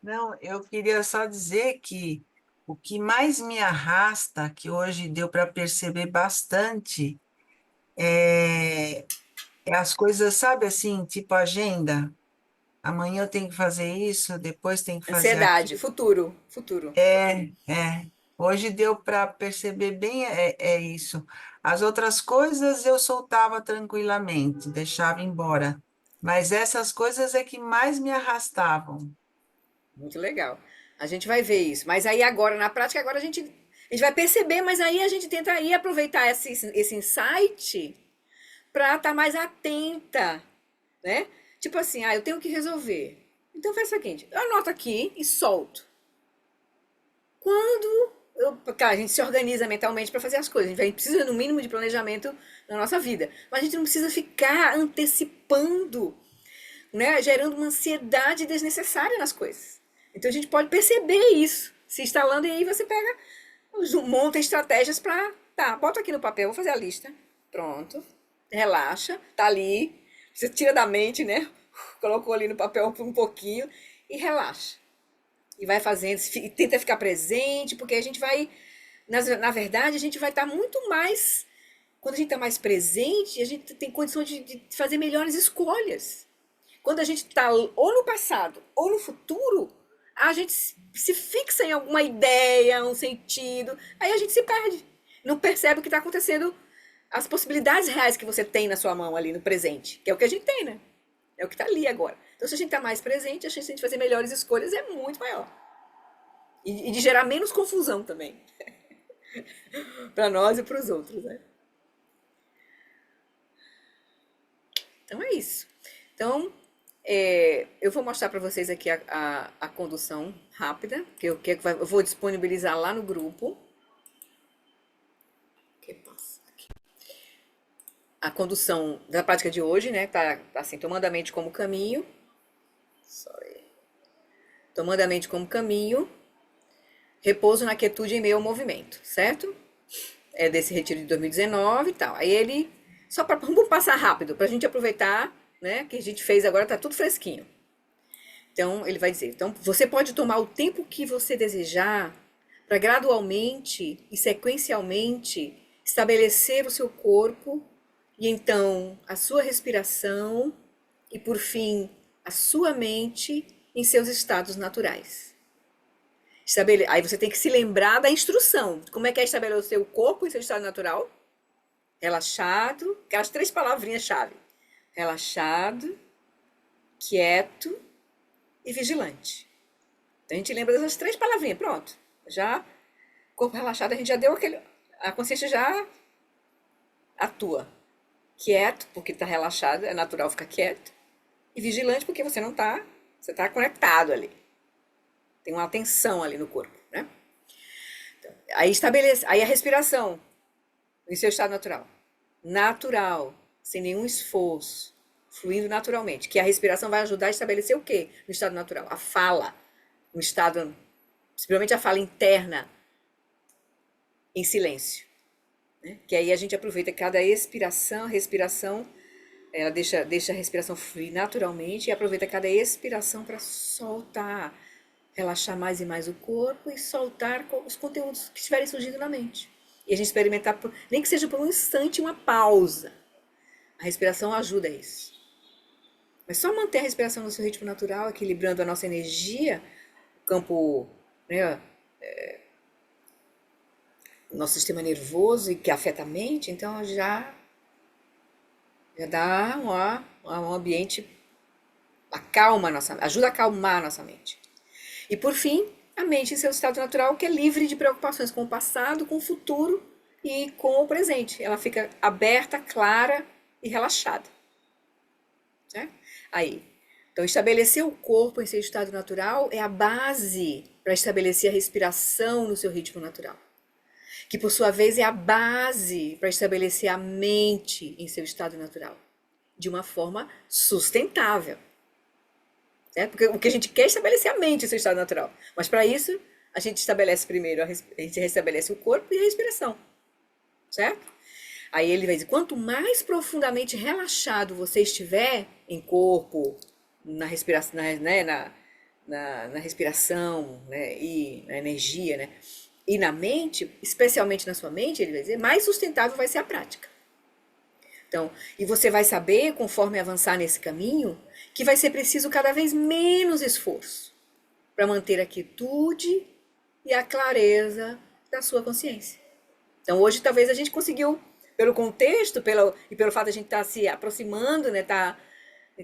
Não, eu queria só dizer que o que mais me arrasta, que hoje deu para perceber bastante, é as coisas, sabe assim, tipo agenda. Amanhã eu tenho que fazer isso, depois tenho que fazer Ansiedade, aquilo. futuro. É. Hoje deu para perceber bem isso. As outras coisas eu soltava tranquilamente, deixava embora. Mas essas coisas é que mais me arrastavam. Muito legal. A gente vai ver isso. Mas aí agora, na prática, agora a gente vai perceber, mas aí a gente tenta aí aproveitar esse insight para estar mais atenta, né? Tipo assim, eu tenho que resolver. Então faz o seguinte, eu anoto aqui e solto. Claro, a gente se organiza mentalmente para fazer as coisas. A gente precisa, no mínimo, de planejamento na nossa vida. Mas a gente não precisa ficar antecipando, né? Gerando uma ansiedade desnecessária nas coisas. Então a gente pode perceber isso se instalando e aí você pega, monta estratégias para, bota aqui no papel, vou fazer a lista. Pronto. Relaxa, tá ali. Você tira da mente, né? Colocou ali no papel por um pouquinho e relaxa. E vai fazendo, e tenta ficar presente, porque a gente vai, na verdade, a gente vai estar muito mais, quando a gente está mais presente, a gente tem condições de fazer melhores escolhas. Quando a gente está ou no passado ou no futuro, a gente se fixa em alguma ideia, um sentido, aí a gente se perde. Não percebe o que está acontecendo, as possibilidades reais que você tem na sua mão ali no presente, que é o que a gente tem, né? É o que está ali agora. Então, se a gente está mais presente, a chance de fazer melhores escolhas é muito maior. E de gerar menos confusão também, para nós e para os outros, né? Então é isso. Então, eu vou mostrar para vocês aqui a condução rápida, eu vou disponibilizar lá no grupo. Que passa aqui. A condução da prática de hoje, né? Tá assim, tomando a mente como caminho. Sorry. Tomando a mente como caminho. Repouso na quietude em meio ao movimento, certo? É desse retiro de 2019 e tal. Aí vamos passar rápido, para a gente aproveitar, né? Que a gente fez agora, tá tudo fresquinho. Então, ele vai dizer, então, você pode tomar o tempo que você desejar para gradualmente e sequencialmente estabelecer o seu corpo e então a sua respiração e, por fim, a sua mente em seus estados naturais. Aí você tem que se lembrar da instrução. Como é que é estabelecer o corpo em seu estado natural? Relaxado, aquelas 3 palavrinhas-chave. Relaxado, quieto e vigilante. Então a gente lembra dessas 3 palavrinhas, pronto. Já, corpo relaxado, a gente já deu a consciência já atua. Quieto, porque está relaxado, é natural ficar quieto. E vigilante, porque você não está, você está conectado ali. Tem uma atenção ali no corpo, né? Então, aí a respiração em seu estado natural. Natural, sem nenhum esforço, fluindo naturalmente. Que a respiração vai ajudar a estabelecer o quê no estado natural? A fala, no estado, principalmente a fala interna, em silêncio. Né? Que aí a gente aproveita cada respiração, ela deixa a respiração fluir naturalmente e aproveita cada expiração para soltar, relaxar mais e mais o corpo e soltar os conteúdos que estiverem surgindo na mente. E a gente experimentar, nem que seja por um instante, uma pausa. A respiração ajuda a isso. Mas só manter a respiração no seu ritmo natural, equilibrando a nossa energia, o campo, né, o nosso sistema nervoso, e que afeta a mente, então já dá um ambiente, ajuda a acalmar a nossa mente. E por fim, a mente em seu estado natural, que é livre de preocupações com o passado, com o futuro e com o presente. Ela fica aberta, clara e relaxada. Certo? Aí, então estabelecer o corpo em seu estado natural é a base para estabelecer a respiração no seu ritmo natural. Que por sua vez é a base para estabelecer a mente em seu estado natural. De uma forma sustentável. Porque o que a gente quer é estabelecer a mente em seu estado natural. Mas para isso, a gente estabelece primeiro, a gente restabelece o corpo e a respiração. Certo? Aí ele vai dizer, quanto mais profundamente relaxado você estiver em corpo, na respiração, né, na respiração, né, e na energia, né, e na mente, especialmente na sua mente, ele vai dizer, mais sustentável vai ser a prática. Então, e você vai saber, conforme avançar nesse caminho, que vai ser preciso cada vez menos esforço para manter a quietude e a clareza da sua consciência. Então, hoje talvez a gente conseguiu, pelo contexto e pelo fato de a gente estar se aproximando, né, estar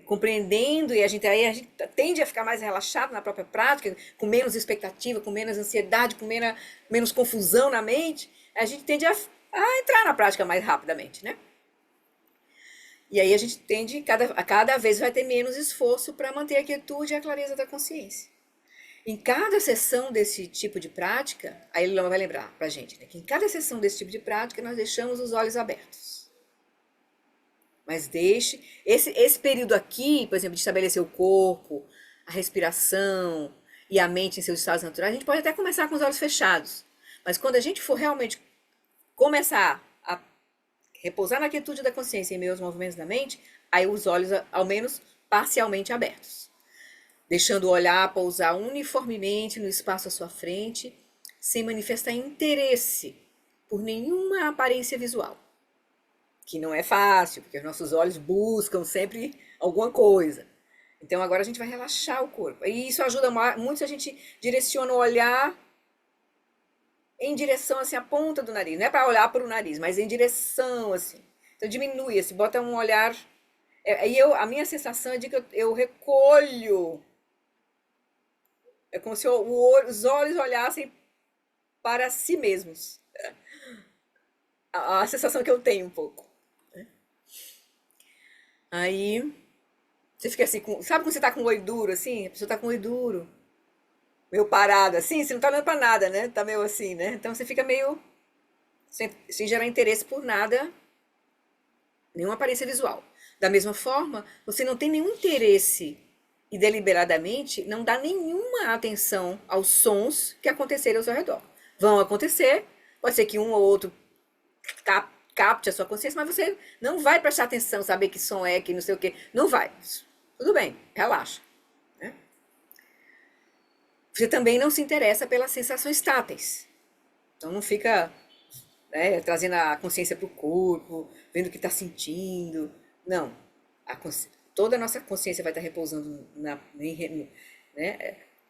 compreendendo, e aí a gente tende a ficar mais relaxado na própria prática, com menos expectativa, com menos ansiedade, com menos confusão na mente, a gente tende a entrar na prática mais rapidamente, né? E aí a gente tende, cada vez vai ter menos esforço para manter a quietude e a clareza da consciência. Em cada sessão desse tipo de prática, aí ele vai lembrar para a gente, né, que em cada sessão desse tipo de prática nós deixamos os olhos abertos. Mas deixe, esse período aqui, por exemplo, de estabelecer o corpo, a respiração e a mente em seus estados naturais, a gente pode até começar com os olhos fechados. Mas quando a gente for realmente começar a repousar na quietude da consciência em meio aos movimentos da mente, aí os olhos, ao menos, parcialmente abertos. Deixando o olhar pousar uniformemente no espaço à sua frente, sem manifestar interesse por nenhuma aparência visual. Que não é fácil, porque os nossos olhos buscam sempre alguma coisa. Então agora a gente vai relaxar o corpo. E isso ajuda muito se a gente direciona o olhar em direção assim, à ponta do nariz. Não é para olhar para o nariz, mas em direção assim. Então diminui, assim, bota um olhar. A minha sensação é de que eu recolho É como se os olhos olhassem para si mesmos. A sensação que eu tenho um pouco. Aí, você fica assim, sabe quando você tá com o olho duro, assim? A pessoa tá com o olho duro, meio parado, assim, você não tá olhando pra nada, né? Tá meio assim, né? Então você fica meio sem gerar interesse por nada, nenhuma aparência visual. Da mesma forma, você não tem nenhum interesse e deliberadamente não dá nenhuma atenção aos sons que acontecerem ao seu redor. Vão acontecer, pode ser que um ou outro capte a sua consciência, mas você não vai prestar atenção, saber que som é, que não sei o quê. Não vai. Tudo bem, relaxa. Né? Você também não se interessa pelas sensações táteis. Então não fica trazendo a consciência para o corpo, vendo o que está sentindo. Não. Toda a nossa consciência vai estar repousando né?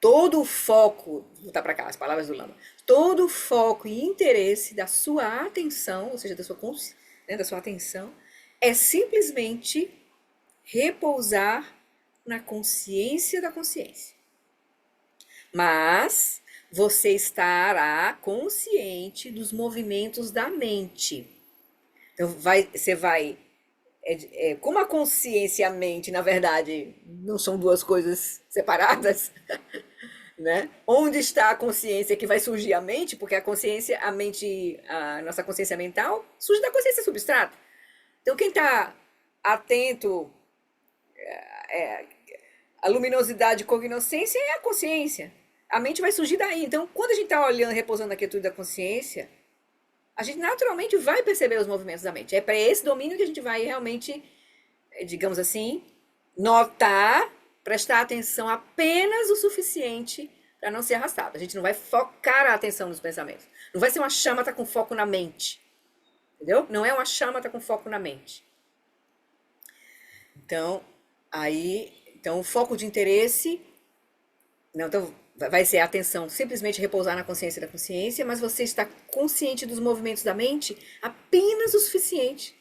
Todo o foco, vou voltar para cá, as palavras do Lama, todo o foco e interesse da sua atenção, ou seja, da sua atenção, é simplesmente repousar na consciência da consciência. Mas você estará consciente dos movimentos da mente. Então, você vai... como a consciência e a mente, na verdade, não são duas coisas separadas, né? Onde está a consciência que vai surgir a mente? Porque a nossa consciência mental surge da consciência substrata. Então, quem está atento à luminosidade e cognoscência é a consciência. A mente vai surgir daí. Então, quando a gente está olhando, repousando na quietude da consciência, a gente naturalmente vai perceber os movimentos da mente. É para esse domínio que a gente vai realmente, digamos assim, notar, prestar atenção apenas o suficiente para não ser arrastado. A gente não vai focar a atenção nos pensamentos. Não vai ser uma chama com foco na mente. Entendeu? Não é uma chama com foco na mente. Então, o foco de interesse... Não, então, vai ser a atenção simplesmente repousar na consciência da consciência, mas você está consciente dos movimentos da mente apenas o suficiente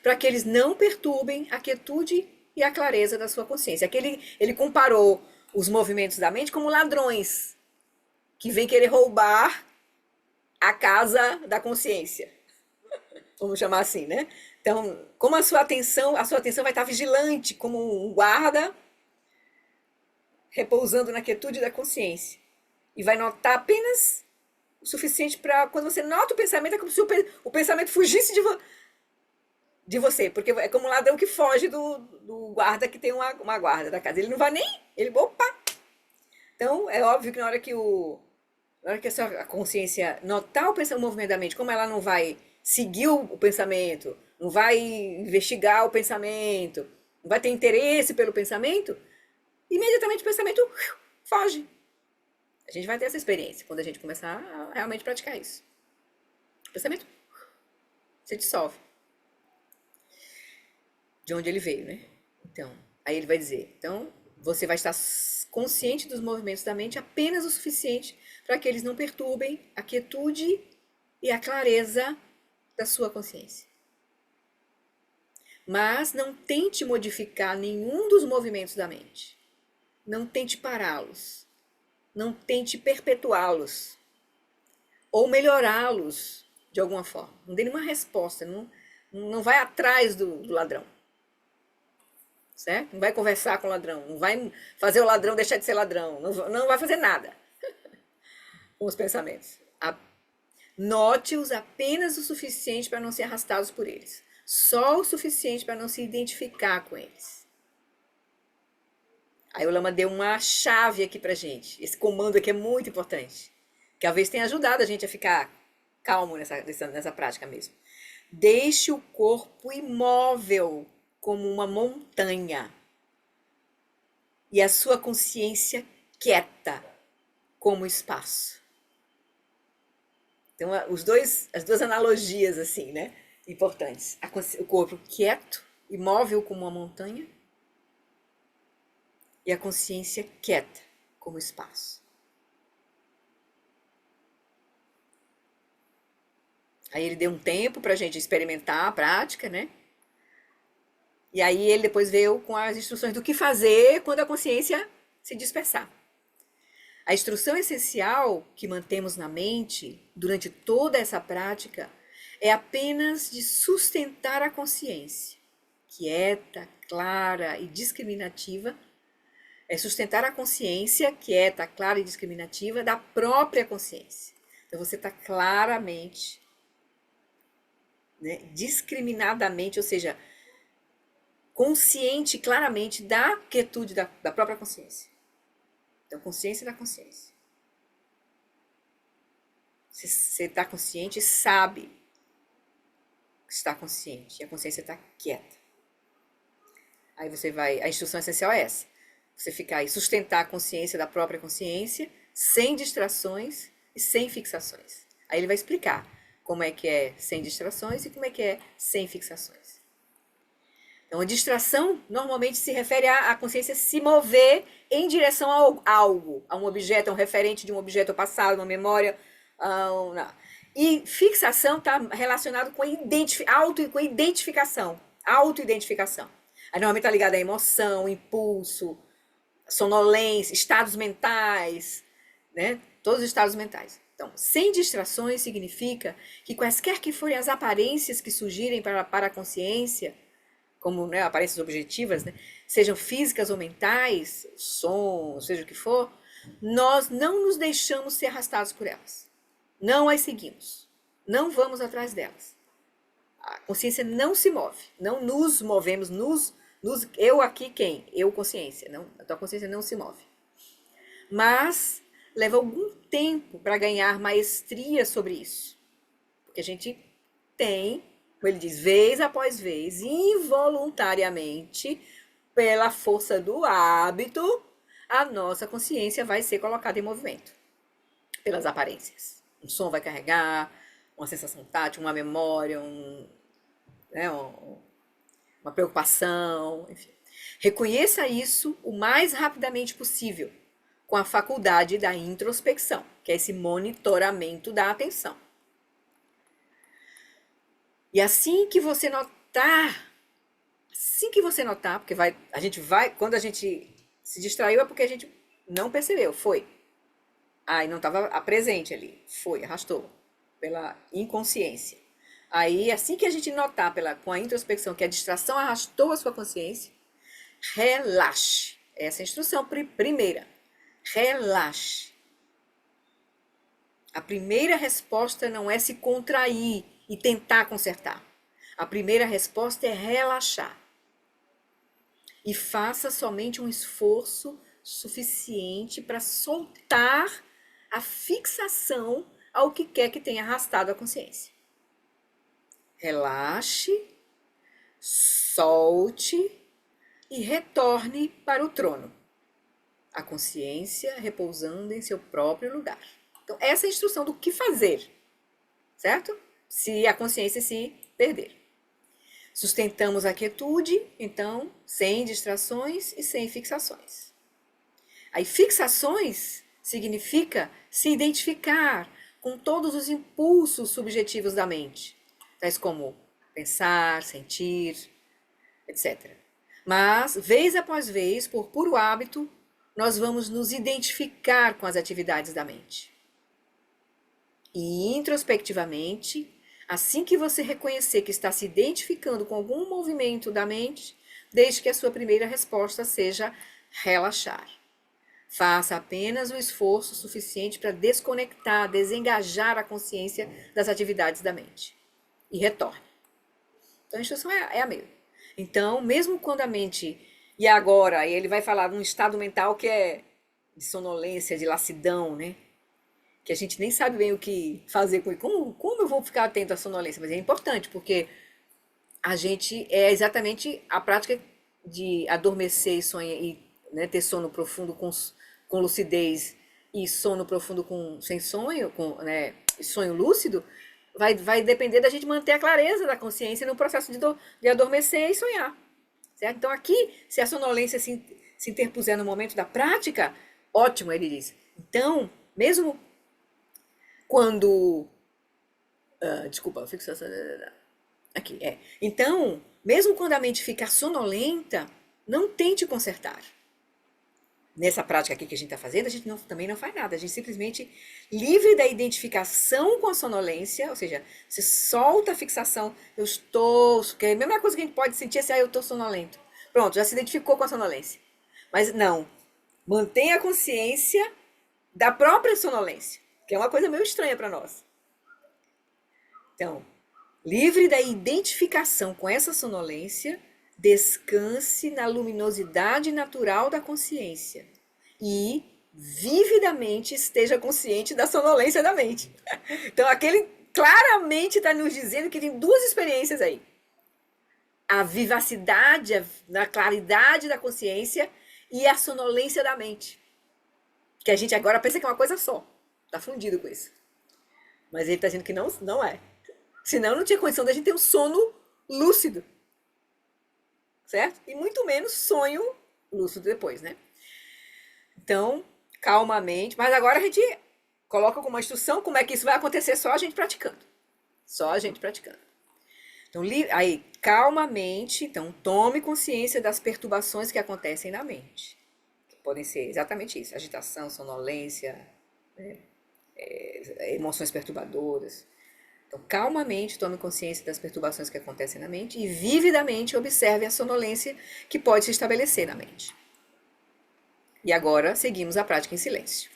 para que eles não perturbem a quietude e a clareza da sua consciência. Aqui ele comparou os movimentos da mente como ladrões que vêm querer roubar a casa da consciência. Vamos chamar assim, né? Então, como a sua atenção vai estar vigilante, como um guarda, repousando na quietude da consciência. E vai notar apenas o suficiente para, quando você nota o pensamento, é como se o pensamento fugisse de você. Porque é como um ladrão que foge do guarda que tem uma guarda da casa. Ele não vai nem... Opa! Então, é óbvio que na hora que a consciência notar o movimento da mente, como ela não vai seguir o pensamento, não vai investigar o pensamento, não vai ter interesse pelo pensamento, imediatamente o pensamento foge. A gente vai ter essa experiência quando a gente começar a realmente praticar isso. O pensamento se dissolve. De onde ele veio, né? Então, aí ele vai dizer, então, você vai estar consciente dos movimentos da mente apenas o suficiente para que eles não perturbem a quietude e a clareza da sua consciência. Mas não tente modificar nenhum dos movimentos da mente. Não tente pará-los. Não tente perpetuá-los. Ou melhorá-los de alguma forma. Não dê nenhuma resposta. Não vai atrás do ladrão. Certo? Não vai conversar com o ladrão. Não vai fazer o ladrão deixar de ser ladrão. Não vai fazer nada com os pensamentos. Note-os apenas o suficiente para não ser arrastados por eles. Só o suficiente para não se identificar com eles. Aí o Lama deu uma chave aqui pra gente. Esse comando aqui é muito importante. Que às vezes tem ajudado a gente a ficar calmo nessa prática mesmo. Deixe o corpo imóvel como uma montanha. E a sua consciência quieta como o espaço. Então, as duas analogias assim, né? Importantes. O corpo quieto, imóvel como uma montanha. E a consciência quieta, como espaço. Aí ele deu um tempo para a gente experimentar a prática, né? E aí ele depois veio com as instruções do que fazer quando a consciência se dispersar. A instrução essencial que mantemos na mente durante toda essa prática é apenas de sustentar a consciência, quieta, clara e discriminativa. É sustentar a consciência quieta, clara e discriminativa da própria consciência. Então você está claramente, né, discriminadamente, ou seja, consciente claramente da quietude da própria consciência. Então, consciência da consciência. Você está consciente e sabe que está consciente, e a consciência está quieta. Aí você vai, a instrução essencial é essa. Você ficar aí, sustentar a consciência da própria consciência, sem distrações e sem fixações. Aí ele vai explicar como é que é sem distrações e como é que é sem fixações. Então, a distração normalmente se refere à consciência se mover em direção a algo, a um objeto, a um referente de um objeto passado, uma memória. E fixação está relacionado com identificação. Autoidentificação. Aí normalmente está ligado à emoção, impulso, sonolência, estados mentais, né? Todos os estados mentais. Então, sem distrações significa que quaisquer que forem as aparências que surgirem para a consciência, como, né, aparências objetivas, né, sejam físicas ou mentais, som, seja o que for, nós não nos deixamos ser arrastados por elas. Não as seguimos. Não vamos atrás delas. A consciência não se move. Não nos movemos. Eu aqui quem? Eu consciência. Não, a tua consciência não se move. Mas leva algum tempo para ganhar maestria sobre isso. Porque a gente tem, como ele diz, vez após vez, involuntariamente, pela força do hábito, a nossa consciência vai ser colocada em movimento. Pelas aparências. Um som vai carregar, uma sensação tátil, uma memória, uma preocupação, enfim. Reconheça isso o mais rapidamente possível, com a faculdade da introspecção, que é esse monitoramento da atenção. E assim que você notar, porque quando a gente se distraiu é porque a gente não percebeu, foi. Aí não estava presente ali, foi, arrastou, pela inconsciência. Aí, assim que a gente notar com a introspecção que a distração arrastou a sua consciência, relaxe. Essa é a instrução primeira. Relaxe. A primeira resposta não é se contrair e tentar consertar. A primeira resposta é relaxar. E faça somente um esforço suficiente para soltar a fixação ao que quer que tenha arrastado a consciência. Relaxe, solte e retorne para o trono. A consciência repousando em seu próprio lugar. Então, essa é a instrução do que fazer, certo? Se a consciência se perder. Sustentamos a quietude, então, sem distrações e sem fixações. Aí, fixações significa se identificar com todos os impulsos subjetivos da mente, tais como pensar, sentir, etc. Mas, vez após vez, por puro hábito, nós vamos nos identificar com as atividades da mente. E, introspectivamente, assim que você reconhecer que está se identificando com algum movimento da mente, deixe que a sua primeira resposta seja relaxar. Faça apenas o esforço suficiente para desconectar, desengajar a consciência das atividades da mente. E retorne. Então, a instrução é a mesma. Então, mesmo quando a mente... E agora, ele vai falar de um estado mental que é de sonolência, de lassidão, né? Que a gente nem sabe bem o que fazer com ele. Como eu vou ficar atento à sonolência? Mas é importante, porque a gente é exatamente a prática de adormecer e sonhar, e, né, ter sono profundo com lucidez e sono profundo sem sonho, né, sonho lúcido, vai depender da gente manter a clareza da consciência no processo de adormecer e sonhar. Certo? Então aqui, se a sonolência se interpuser no momento da prática, ótimo, ele diz. Então, mesmo quando... desculpa, eu fico... Aqui, Então, mesmo quando a mente ficar sonolenta, não tente consertar. nessa prática aqui que a gente está fazendo, a gente também não faz nada. A gente simplesmente livre da identificação com a sonolência, ou seja, você solta a fixação, eu estou, que é a mesma coisa que a gente pode sentir assim, eu estou sonolento. Pronto, já se identificou com a sonolência. Mas não, mantenha a consciência da própria sonolência, que é uma coisa meio estranha para nós. Então, livre da identificação com essa sonolência, descanse na luminosidade natural da consciência e vividamente esteja consciente da sonolência da mente. Então, aquele claramente está nos dizendo que tem duas experiências aí. A vivacidade, a claridade da consciência e a sonolência da mente. Que a gente agora pensa que é uma coisa só. Está fundido com isso. Mas ele está dizendo que não é. Senão não tinha condição da gente ter um sono lúcido. Certo? E muito menos sonho lúcido depois, né? Então, calmamente. Mas agora a gente coloca como uma instrução como é que isso vai acontecer só a gente praticando. Só a gente praticando. Então, aí, calmamente, então, tome consciência das perturbações que acontecem na mente. Que podem ser exatamente isso. Agitação, sonolência, né? Emoções perturbadoras. Então, calmamente tome consciência das perturbações que acontecem na mente e vividamente observe a sonolência que pode se estabelecer na mente. E agora, seguimos a prática em silêncio.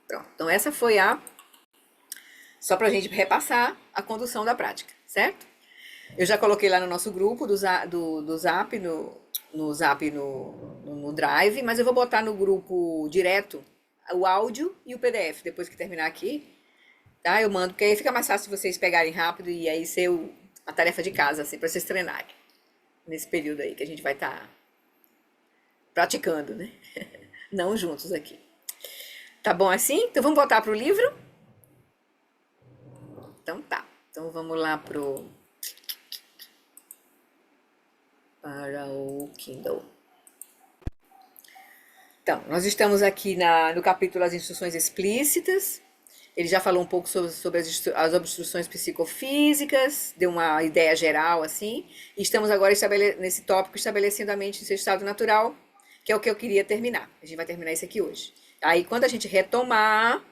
Pronto. Então, essa foi só para a gente repassar a condução da prática, certo? Eu já coloquei lá no nosso grupo do Zap, no Drive, mas eu vou botar no grupo direto o áudio e o PDF, depois que terminar aqui. Tá? Eu mando, porque aí fica mais fácil vocês pegarem rápido e aí ser a tarefa de casa, assim, para vocês treinarem. Nesse período aí que a gente vai estar praticando, né? Não juntos aqui. Tá bom assim? Então vamos voltar pro livro? Então tá. Então vamos lá para o Kindle. Então, nós estamos aqui no capítulo As Instruções Explícitas. Ele já falou um pouco sobre as obstruções psicofísicas, deu uma ideia geral, assim. E estamos agora nesse tópico estabelecendo a mente em seu estado natural, que é o que eu queria terminar. A gente vai terminar isso aqui hoje. Aí, quando a gente retomar,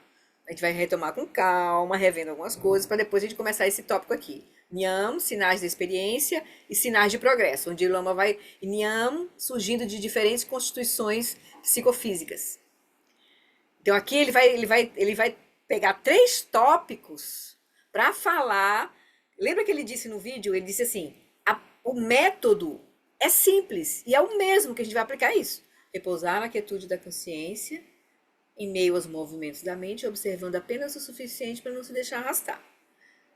a gente vai retomar com calma, revendo algumas coisas, para depois a gente começar esse tópico aqui. Nham, sinais da experiência e sinais de progresso, onde o Lama vai... Nham surgindo de diferentes constituições psicofísicas. Então, aqui ele vai pegar 3 tópicos para falar. Lembra que ele disse no vídeo? Ele disse assim: o método é simples e é o mesmo que a gente vai aplicar isso. Repousar na quietude da consciência, em meio aos movimentos da mente, observando apenas o suficiente para não se deixar arrastar.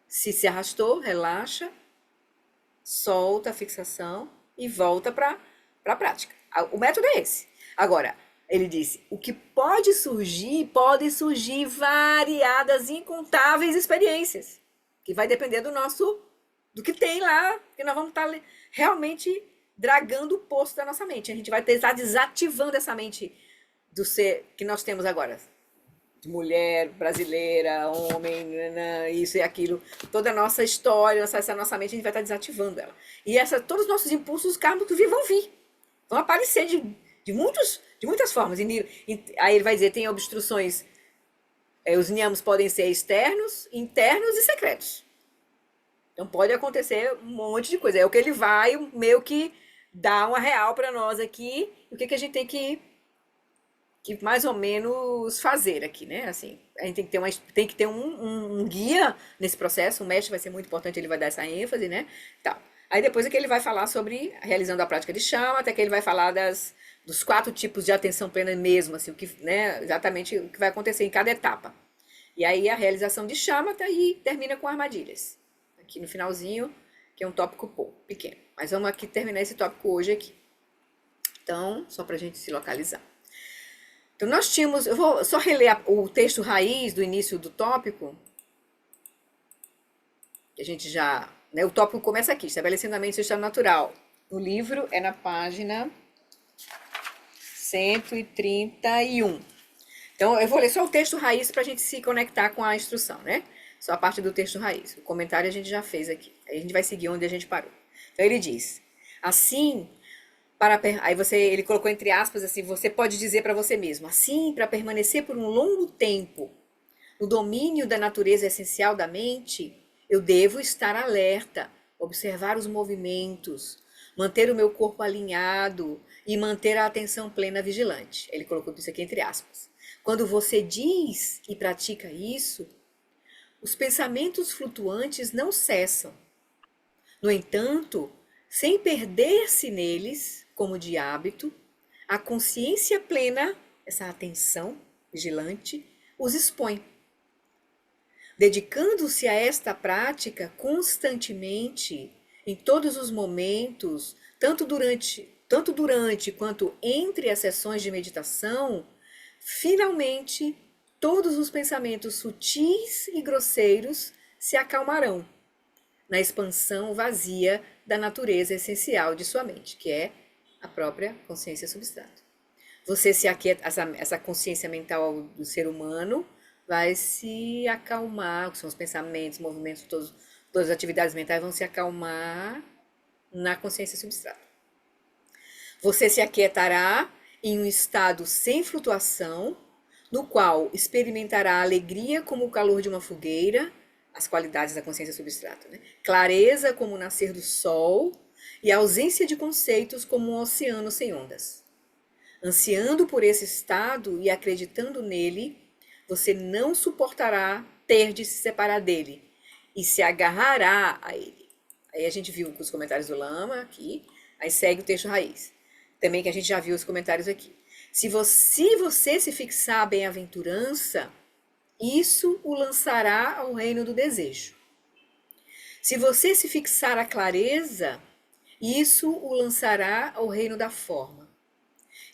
Se arrastou, relaxa, solta a fixação e volta para a prática. O método é esse. Agora, ele disse, o que pode surgir variadas, incontáveis experiências, que vai depender do que tem lá, que nós vamos estar realmente dragando o poço da nossa mente. A gente vai estar desativando essa mente do ser que nós temos agora. De mulher, brasileira, homem, isso e aquilo. Toda a nossa história, essa nossa mente, a gente vai estar desativando ela. E todos os nossos impulsos kármicos vão vir. Vão aparecer de muitas formas. Aí ele vai dizer, tem obstruções, os nhamos podem ser externos, internos e secretos. Então pode acontecer um monte de coisa. É o que ele vai meio que dar uma real para nós aqui, o que a gente tem que mais ou menos fazer aqui, né? Assim, a gente tem que ter um guia nesse processo, o mestre vai ser muito importante, ele vai dar essa ênfase, né? Tal. Aí depois é que ele vai falar sobre realizando a prática de chama, até que ele vai falar dos 4 tipos de atenção plena mesmo, assim, né, exatamente o que vai acontecer em cada etapa. E aí a realização de chama aí termina com armadilhas. Aqui no finalzinho, que é um tópico pequeno. Mas vamos aqui terminar esse tópico hoje aqui. Então, só para a gente se localizar. Então, nós tínhamos... Eu vou só reler o texto raiz do início do tópico. Que a gente já... Né, o tópico começa aqui, estabelecendo a mente em seu estado natural. No livro é na página 131. Então, eu vou ler só o texto raiz para a gente se conectar com a instrução, né? Só a parte do texto raiz. O comentário a gente já fez aqui. Aí a gente vai seguir onde a gente parou. Então, ele diz: assim, Aí ele colocou entre aspas assim, você pode dizer para você mesmo, assim, para permanecer por um longo tempo no domínio da natureza essencial da mente, eu devo estar alerta, observar os movimentos, manter o meu corpo alinhado e manter a atenção plena vigilante. Ele colocou isso aqui entre aspas. Quando você diz e pratica isso, os pensamentos flutuantes não cessam. No entanto, sem perder-se neles, como de hábito, a consciência plena, essa atenção vigilante, os expõe. Dedicando-se a esta prática constantemente, em todos os momentos, tanto durante quanto entre as sessões de meditação, finalmente todos os pensamentos sutis e grosseiros se acalmarão na expansão vazia da natureza essencial de sua mente, que é a própria consciência substrato. Você se aquieta, essa consciência mental do ser humano vai se acalmar, são os pensamentos, movimentos, todas as atividades mentais vão se acalmar na consciência substrato. Você se aquietará em um estado sem flutuação, no qual experimentará a alegria como o calor de uma fogueira, as qualidades da consciência substrata, né? Clareza como o nascer do sol e a ausência de conceitos como um oceano sem ondas. Ansiando por esse estado e acreditando nele, você não suportará ter de se separar dele e se agarrará a ele. Aí a gente viu os comentários do Lama aqui, aí segue o texto raiz. Também que a gente já viu os comentários aqui. Se você se fixar a bem-aventurança, isso o lançará ao reino do desejo. Se você se fixar a clareza, isso o lançará ao reino da forma.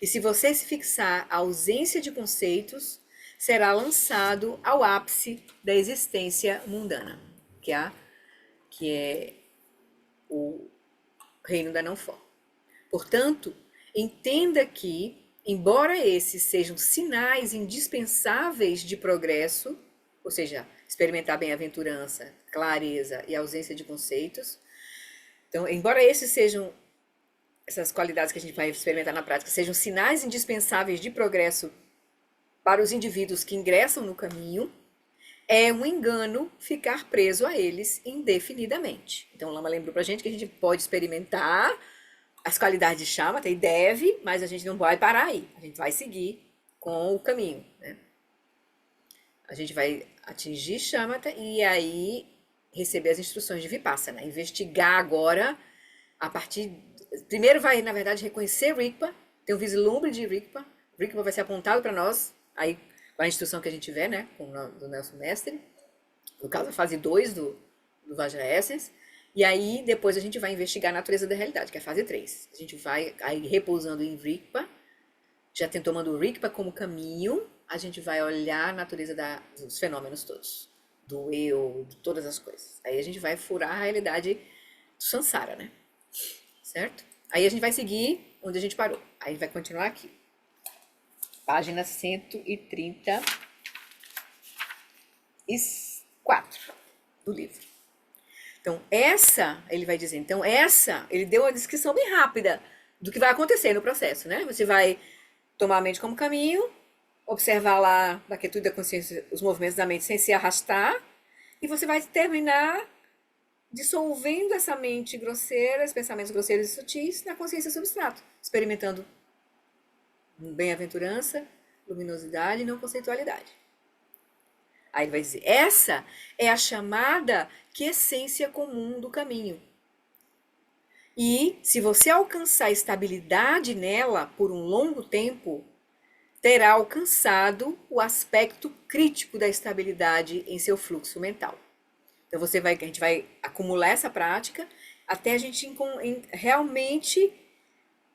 E se você se fixar a ausência de conceitos, será lançado ao ápice da existência mundana, que é o reino da não forma. Portanto, entenda que, embora esses sejam sinais indispensáveis de progresso, ou seja, experimentar bem-aventurança, clareza e ausência de conceitos, então, embora esses sejam, essas qualidades que a gente vai experimentar na prática, sejam sinais indispensáveis de progresso para os indivíduos que ingressam no caminho, é um engano ficar preso a eles indefinidamente. Então, o Lama lembrou pra gente que a gente pode experimentar as qualidades de Shamatha e deve, mas a gente não vai parar aí. A gente vai seguir com o caminho, né? A gente vai atingir Shamatha e aí receber as instruções de Vipassana. Investigar agora, a partir... Primeiro vai, na verdade, reconhecer Rigpa, ter um vislumbre de Rigpa. Rigpa vai ser apontado para nós, aí com a instrução que a gente tiver, né, do nosso mestre. No caso, a fase 2 do Vajra Essence. E aí, depois a gente vai investigar a natureza da realidade, que é a fase 3. A gente vai aí repousando em Rigpa, já tomando o Rigpa como caminho, a gente vai olhar a natureza dos fenômenos todos, do eu, de todas as coisas. Aí a gente vai furar a realidade do Sansara, né? Certo? Aí a gente vai seguir onde a gente parou. Aí vai continuar aqui. Página 134 do livro. Então, ele vai dizer, ele deu uma descrição bem rápida do que vai acontecer no processo, né? Você vai tomar a mente como caminho, observar lá, na quietude da consciência, os movimentos da mente sem se arrastar, e você vai terminar dissolvendo essa mente grosseira, os pensamentos grosseiros e sutis, na consciência substrato, experimentando bem-aventurança, luminosidade e não conceitualidade. Aí ele vai dizer, essa é a chamada quiescência comum do caminho. E se você alcançar estabilidade nela por um longo tempo, terá alcançado o aspecto crítico da estabilidade em seu fluxo mental. Então a gente vai acumular essa prática até a gente realmente,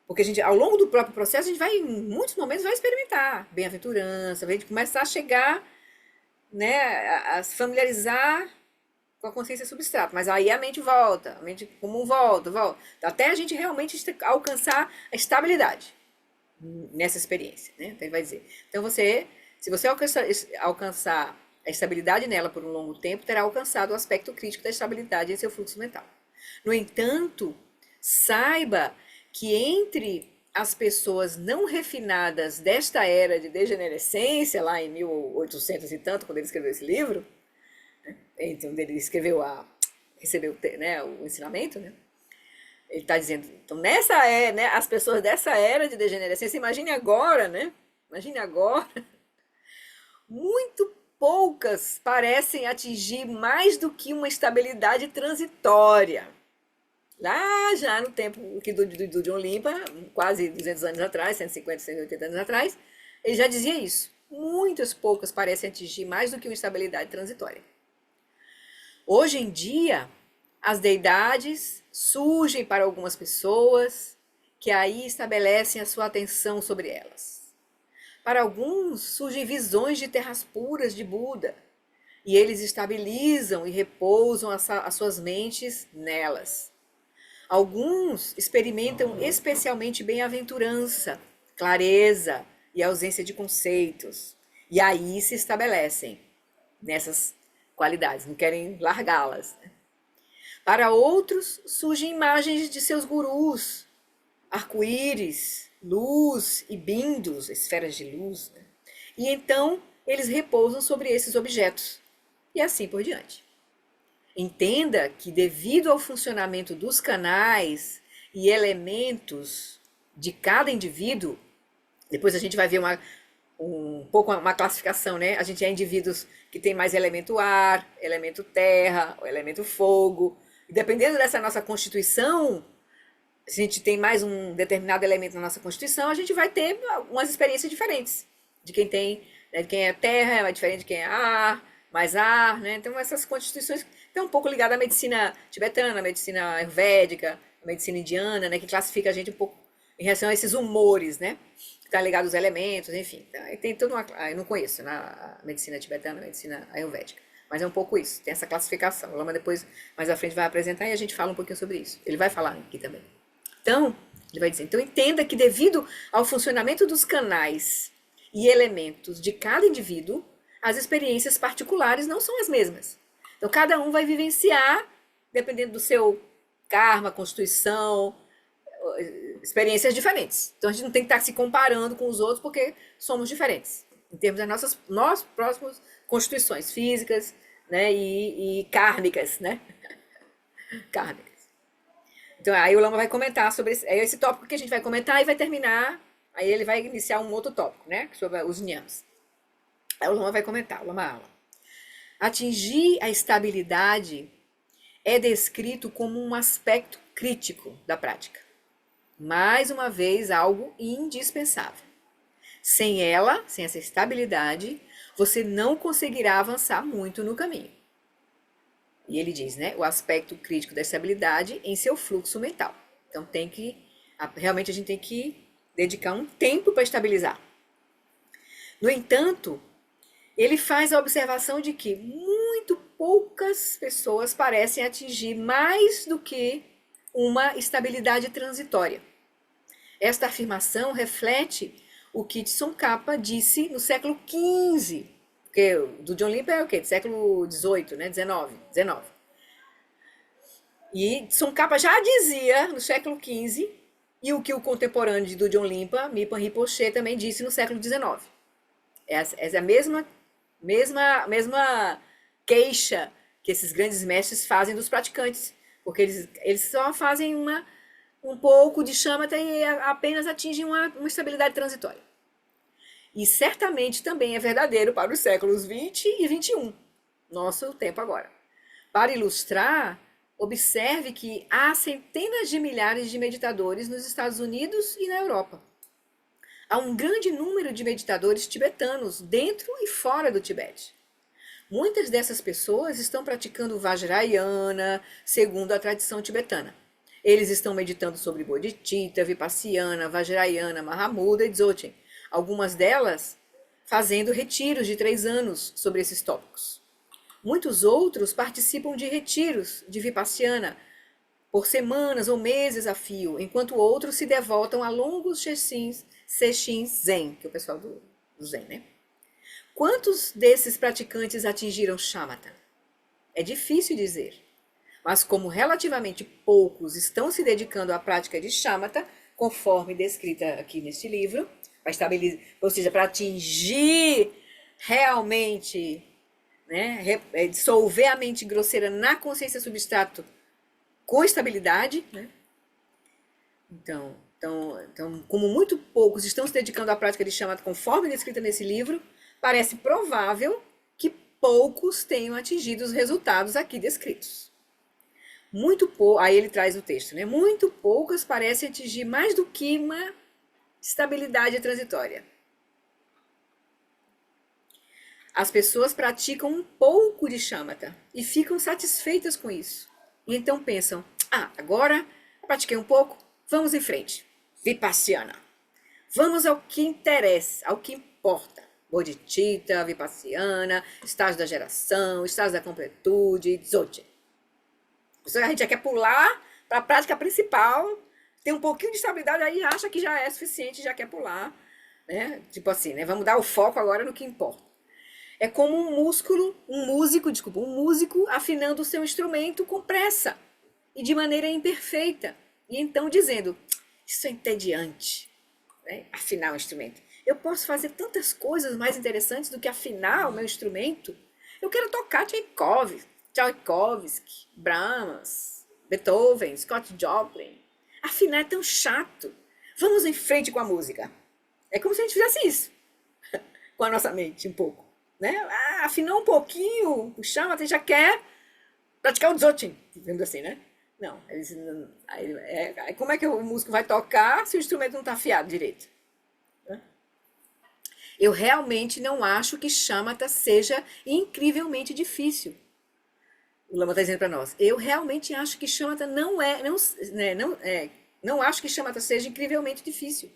porque a gente, ao longo do próprio processo, a gente vai, em muitos momentos, vai experimentar bem-aventurança, a gente começar a chegar, né, a se familiarizar com a consciência substrata, mas aí a mente volta, a mente comum volta, até a gente realmente alcançar a estabilidade nessa experiência, né? Então ele vai dizer, então se você alcançar a estabilidade nela por um longo tempo, terá alcançado o aspecto crítico da estabilidade em seu fluxo mental. No entanto, saiba que entre as pessoas não refinadas desta era de degenerescência, lá em 1800 e tanto, quando ele escreveu esse livro, então ele escreveu recebeu, né, o ensinamento, né? Ele está dizendo, então nessa era, né, as pessoas dessa era de degenerescência, imagine agora, né? Imagine agora, muito poucas parecem atingir mais do que uma estabilidade transitória. Lá já no tempo do John Limpa, quase 200 anos atrás, 150, 180 anos atrás, ele já dizia isso. Muitas poucas parecem atingir mais do que uma estabilidade transitória. Hoje em dia, as deidades surgem para algumas pessoas que aí estabelecem a sua atenção sobre elas. Para alguns, surgem visões de terras puras de Buda, e eles estabilizam e repousam as suas mentes nelas. Alguns experimentam especialmente bem-aventurança, clareza e ausência de conceitos, e aí se estabelecem nessas qualidades, não querem largá-las. Para outros, surgem imagens de seus gurus, arco-íris, luz e bindos, esferas de luz, né? E então eles repousam sobre esses objetos, e assim por diante. Entenda que, devido ao funcionamento dos canais e elementos de cada indivíduo, depois a gente vai ver uma classificação, né? A gente é indivíduos que tem mais elemento ar, elemento terra, elemento fogo. E dependendo dessa nossa constituição, se a gente tem mais um determinado elemento na nossa constituição, a gente vai ter umas experiências diferentes. De quem tem, né, de quem é terra é diferente de quem é ar, mais ar, né? Então essas constituições estão um pouco ligadas à medicina tibetana, à medicina ayurvédica, à medicina indiana, né? Que classifica a gente um pouco em relação a esses humores, né? Está ligado aos elementos, enfim. Tem toda uma. Eu não conheço a medicina tibetana, a medicina ayurvédica. Mas é um pouco isso, tem essa classificação. O Lama depois, mais à frente, vai apresentar e a gente fala um pouquinho sobre isso. Ele vai falar aqui também. Então, ele vai dizer, então entenda que devido ao funcionamento dos canais e elementos de cada indivíduo, as experiências particulares não são as mesmas. Então, cada um vai vivenciar, dependendo do seu karma, constituição, experiências diferentes. Então, a gente não tem que estar se comparando com os outros porque somos diferentes. Em termos das nossas próximas constituições físicas, né, e kármicas, né? Kármicas. Então, aí o Lama vai comentar sobre esse tópico que a gente vai comentar e vai terminar, aí ele vai iniciar um outro tópico, né, sobre os nyamas. Aí o Lama vai comentar, o Lama Ala. Atingir a estabilidade é descrito como um aspecto crítico da prática. Mais uma vez, algo indispensável. Sem ela, sem essa estabilidade, você não conseguirá avançar muito no caminho. E ele diz, né, o aspecto crítico da estabilidade em seu fluxo mental. Então, realmente a gente tem que dedicar um tempo para estabilizar. No entanto, ele faz a observação de que muito poucas pessoas parecem atingir mais do que uma estabilidade transitória. Esta afirmação reflete o que Tsongkhapa disse no século XV, porque do John Limpa é o quê? Do século XVIII, né? XIX. E Tsongkhapa já dizia no século XV, e o que o contemporâneo do John Limpa, Mipan Rinpoche, também disse no século XIX. Essa é a mesma queixa que esses grandes mestres fazem dos praticantes, porque eles só fazem um pouco de shamatha e apenas atingem uma estabilidade transitória. E certamente também é verdadeiro para os séculos 20 e 21, nosso tempo agora. Para ilustrar, observe que há centenas de milhares de meditadores nos Estados Unidos e na Europa. Há um grande número de meditadores tibetanos dentro e fora do Tibete. Muitas dessas pessoas estão praticando Vajrayana, segundo a tradição tibetana. Eles estão meditando sobre Bodhicitta, Vipassana, Vajrayana, Mahamudra e Dzogchen. Algumas delas fazendo retiros de 3 anos sobre esses tópicos. Muitos outros participam de retiros de Vipassana por semanas ou meses a fio, enquanto outros se devotam a longos sessins zen, que é o pessoal do zen, né? Quantos desses praticantes atingiram shamatha? É difícil dizer. Mas como relativamente poucos estão se dedicando à prática de shamatha, conforme descrita aqui neste livro, para estabelecer, ou seja, para atingir realmente, né, dissolver a mente grosseira na consciência substrato com estabilidade, né? Então, como muito poucos estão se dedicando à prática de chamata conforme descrita nesse livro, parece provável que poucos tenham atingido os resultados aqui descritos. Aí ele traz o texto, né? Muito poucas parecem atingir mais do que uma estabilidade transitória. As pessoas praticam um pouco de shamatha e ficam satisfeitas com isso. E então pensam, agora pratiquei um pouco, vamos em frente. Vipassana. Vamos ao que interessa, ao que importa. Bodhicitta, Vipassana, estágio da geração, estágio da completude, Dzogchen. A gente já quer pular para a prática principal, tem um pouquinho de estabilidade, aí acha que já é suficiente, já quer pular, né? Tipo assim, né? Vamos dar o foco agora no que importa. É como um músico afinando o seu instrumento com pressa e de maneira imperfeita. E então dizendo, isso é entediante, né? Afinar o instrumento. Eu posso fazer tantas coisas mais interessantes do que afinar o meu instrumento. Eu quero tocar Tchaikovsky, Brahms, Beethoven, Scott Joplin. Afinar é tão chato. Vamos em frente com a música. É como se a gente fizesse isso com a nossa mente um pouco, né? Afinou um pouquinho, o shamatha, já quer praticar o Dzogchen, digamos assim, né? Não, como é que o músico vai tocar se o instrumento não está afiado direito? Eu realmente não acho que shamatha seja incrivelmente difícil. O Lama está dizendo para nós. Eu realmente acho que shamatha não acho que shamatha seja incrivelmente difícil.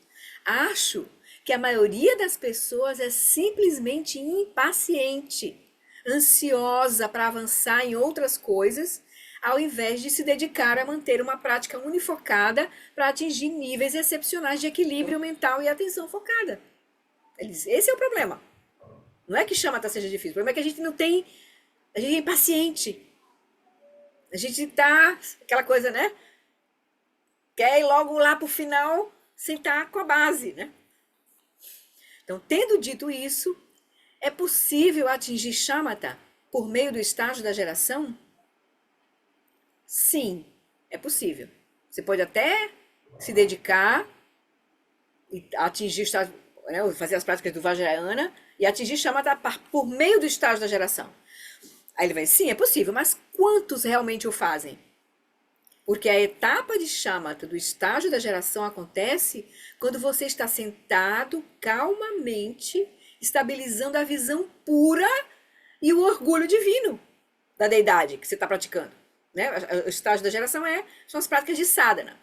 Acho que a maioria das pessoas é simplesmente impaciente, ansiosa para avançar em outras coisas, ao invés de se dedicar a manter uma prática unifocada para atingir níveis excepcionais de equilíbrio mental e atenção focada. Esse é o problema. Não é que shamatha seja difícil, o problema é que a gente é impaciente. A gente tá, aquela coisa, né? Quer ir logo lá pro final, sentar com a base, né? Então, tendo dito isso, é possível atingir shamatha por meio do estágio da geração? Sim, é possível. Você pode até se dedicar e atingir o estágio, né, fazer as práticas do Vajrayana e atingir shamatha por meio do estágio da geração. Aí ele vai, sim, é possível, mas quantos realmente o fazem? Porque a etapa de shamatha do estágio da geração acontece quando você está sentado calmamente, estabilizando a visão pura e o orgulho divino da deidade que você está praticando. Né? O estágio da geração são as práticas de sadhana.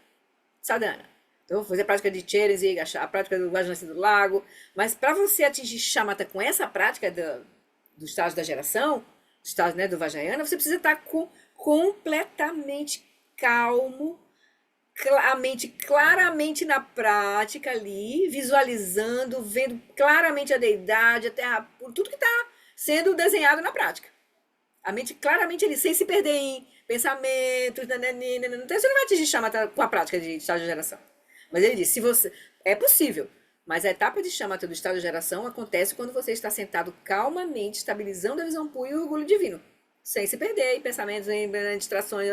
Então, vou fazer a prática de Cherenzig, a prática do Vajrayana do Lago, mas para você atingir shamatha com essa prática do estágio da geração, estágio, né, do Vajrayana, você precisa estar completamente calmo, a mente claramente na prática ali, visualizando, vendo claramente a deidade, tudo que está sendo desenhado na prática. A mente claramente ali, sem se perder em pensamentos, então você não vai atingir shamatha com a prática de estágio de geração. Mas ele diz, é possível, mas a etapa de shamatha do estágio de geração acontece quando você está sentado calmamente, estabilizando a visão pura e o orgulho divino, sem se perder em pensamentos, em distrações.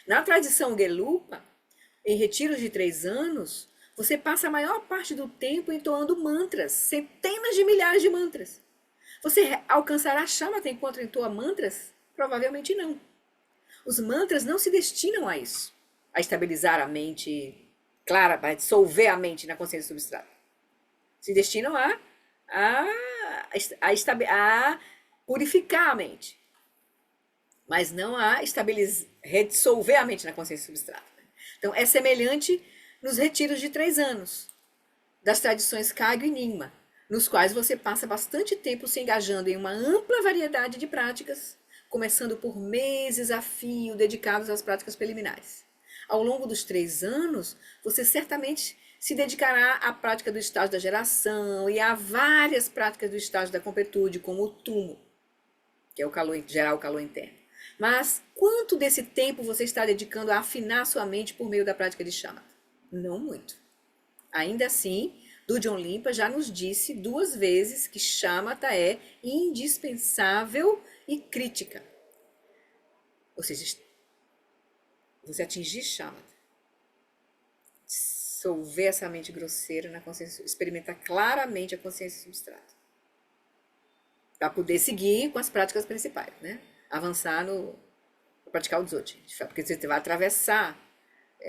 Na tradição Gelupa, em retiros de 3 anos, você passa a maior parte do tempo entoando mantras, centenas de milhares de mantras. Você alcançará shamatha enquanto entoa mantras? Provavelmente não. Os mantras não se destinam a isso, a estabilizar a mente clara, para dissolver a mente na consciência substrata. Se destinam a purificar a mente, mas não a redissolver a mente na consciência substrata. Então, é semelhante nos retiros de 3 anos, das tradições Kagyu e Nyingma, nos quais você passa bastante tempo se engajando em uma ampla variedade de práticas, começando por meses a fio dedicados às práticas preliminares. Ao longo dos 3 anos, você certamente se dedicará à prática do estágio da geração e a várias práticas do estágio da completude, como o tumo, que é gerar o calor interno. Mas quanto desse tempo você está dedicando a afinar sua mente por meio da prática de shamatha? Não muito. Ainda assim, Dudjom Limpa já nos disse 2 vezes que shamatha é indispensável e crítica. Ou seja, você atingir shamatha, dissolver essa mente grosseira na consciência, experimentar claramente a consciência substrata. Para poder seguir com as práticas principais, né? Avançar para praticar o Dzogchen. Porque você vai atravessar.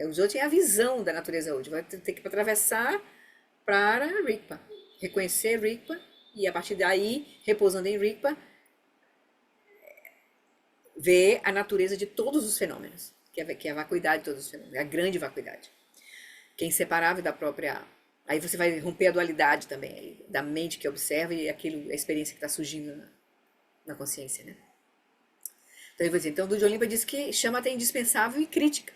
O Dzogchen é a visão da natureza hoje. Vai ter que atravessar para Rigpa. Reconhecer Rigpa e a partir daí, repousando em Rigpa, ver a natureza de todos os fenômenos. Que é a vacuidade de todos os fenômenos. É a grande vacuidade. Que é inseparável da própria... Aí você vai romper a dualidade também, da mente que observa e a experiência que está surgindo na consciência, né? Então, Dudjom Limpa diz que shamatha é indispensável e crítica.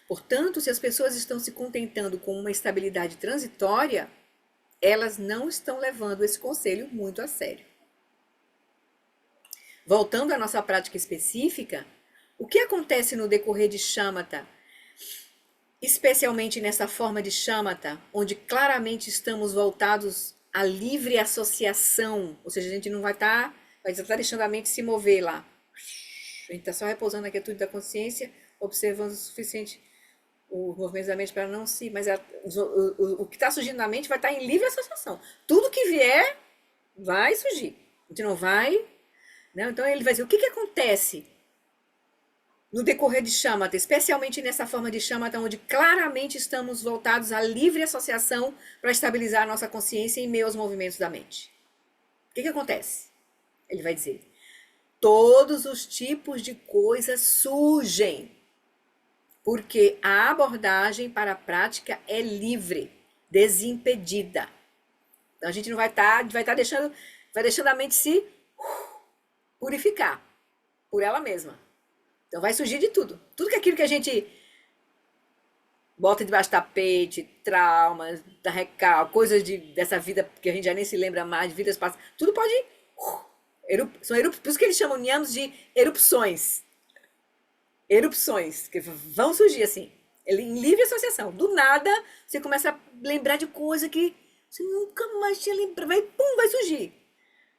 Portanto, se as pessoas estão se contentando com uma estabilidade transitória, elas não estão levando esse conselho muito a sério. Voltando à nossa prática específica, o que acontece no decorrer de shamatha, especialmente nessa forma de shamatha, onde claramente estamos voltados à livre associação, ou seja, a gente não vai estar deixando a mente se mover lá. A gente está só repousando na quietude da consciência, observando o suficiente os movimentos da mente para não se... Mas o que está surgindo na mente vai estar em livre associação. Tudo que vier vai surgir. A gente não vai... Né? Então ele vai dizer, o que acontece no decorrer de shamatha, especialmente nessa forma de shamatha, onde claramente estamos voltados à livre associação para estabilizar a nossa consciência em meio aos movimentos da mente. O que acontece? Ele vai dizer, todos os tipos de coisas surgem, porque a abordagem para a prática é livre, desimpedida. Então a gente não vai estar deixando a mente se purificar por ela mesma. Então vai surgir de tudo. Tudo que aquilo que a gente bota debaixo do tapete, traumas, da recalque, coisas dessa vida que a gente já nem se lembra mais, de vidas passadas, tudo pode... São erupções, por isso que eles chamam Nyams de erupções. Erupções, que vão surgir assim, em livre associação. Do nada, você começa a lembrar de coisa que você nunca mais tinha lembrado. Vai surgir.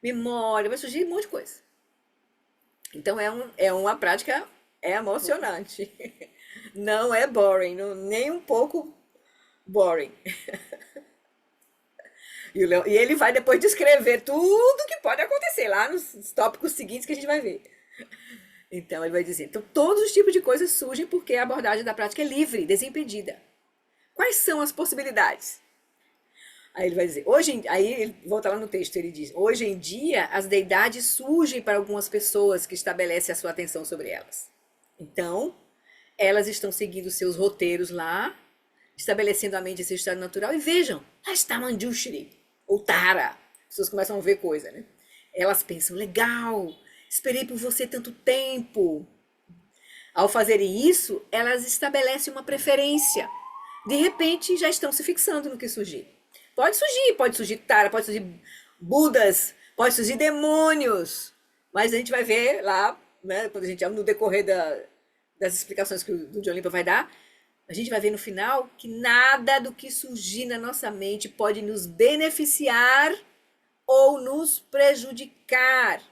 Memória, vai surgir um monte de coisa. Então é uma prática emocionante. Não é boring, nem um pouco boring. E ele vai depois descrever tudo que pode acontecer lá nos tópicos seguintes que a gente vai ver. Então, ele vai dizer, então, todos os tipos de coisas surgem porque a abordagem da prática é livre, desimpedida. Quais são as possibilidades? Aí ele vai dizer, aí ele volta lá no texto, ele diz, hoje em dia, as deidades surgem para algumas pessoas que estabelecem a sua atenção sobre elas. Então, elas estão seguindo seus roteiros lá, estabelecendo a mente em seu estado natural, e vejam, lá está Manjushri, ou Tara. As pessoas começam a ver coisa, né? Elas pensam, legal, esperei por você tanto tempo. Ao fazerem isso, elas estabelecem uma preferência. De repente, já estão se fixando no que surgir. Pode surgir Tara, pode surgir Budas, pode surgir demônios. Mas a gente vai ver lá, né, quando a gente no decorrer das explicações que o Dudjom Limpa vai dar, a gente vai ver no final que nada do que surgir na nossa mente pode nos beneficiar ou nos prejudicar.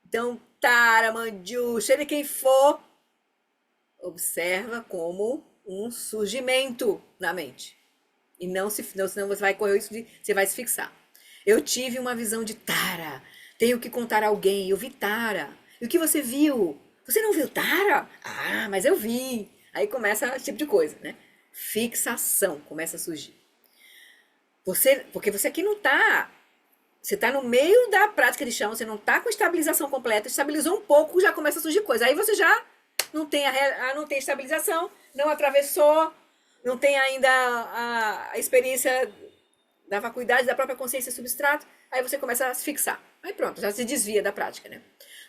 Então, Tara, Manju, seja quem for, observa como um surgimento na mente. E senão você vai correr isso você vai se fixar. Eu tive uma visão de Tara, tenho que contar a alguém, eu vi Tara. E o que você viu? Você não viu Tara? Ah, mas eu vi. Aí começa esse tipo de coisa, né? Fixação começa a surgir. Porque você aqui não está... Você está no meio da prática de chão, você não está com estabilização completa, estabilizou um pouco, já começa a surgir coisa. Aí você já não tem não tem estabilização, não atravessou, não tem ainda a experiência da vacuidade da própria consciência substrato, aí você começa a se fixar. Aí pronto, já se desvia da prática, né?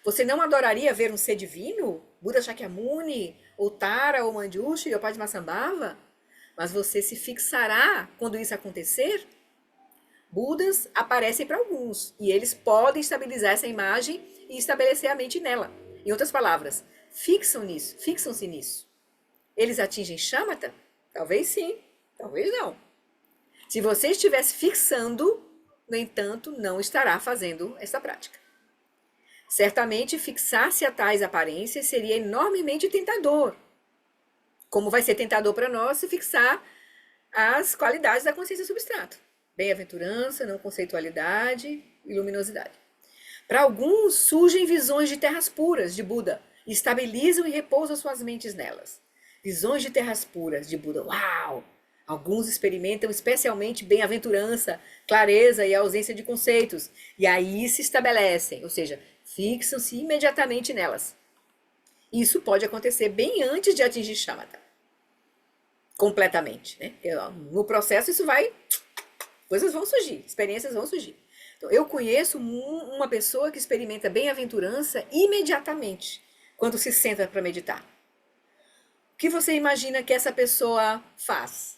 Você não adoraria ver um ser divino? Buda Shakyamuni, ou Tara, ou Manjushri, ou Padmasambhava? Mas você se fixará quando isso acontecer? Budas aparecem para alguns, e eles podem estabilizar essa imagem e estabelecer a mente nela. Em outras palavras, fixam-se nisso. Eles atingem shamatha? Talvez sim, talvez não. Se você estivesse fixando, no entanto, não estará fazendo essa prática. Certamente, fixar-se a tais aparências seria enormemente tentador. Como vai ser tentador para nós se fixar as qualidades da consciência substrato. Bem-aventurança, não conceitualidade e luminosidade. Para alguns, surgem visões de terras puras de Buda e estabilizam e repousam suas mentes nelas. Visões de terras puras de Buda. Uau! Alguns experimentam especialmente bem-aventurança, clareza e ausência de conceitos. E aí se estabelecem, ou seja, fixam-se imediatamente nelas. Isso pode acontecer bem antes de atingir shamatha. Completamente, né? No processo isso vai... Coisas vão surgir, experiências vão surgir. Então, eu conheço uma pessoa que experimenta bem-aventurança imediatamente, quando se senta para meditar. O que você imagina que essa pessoa faz?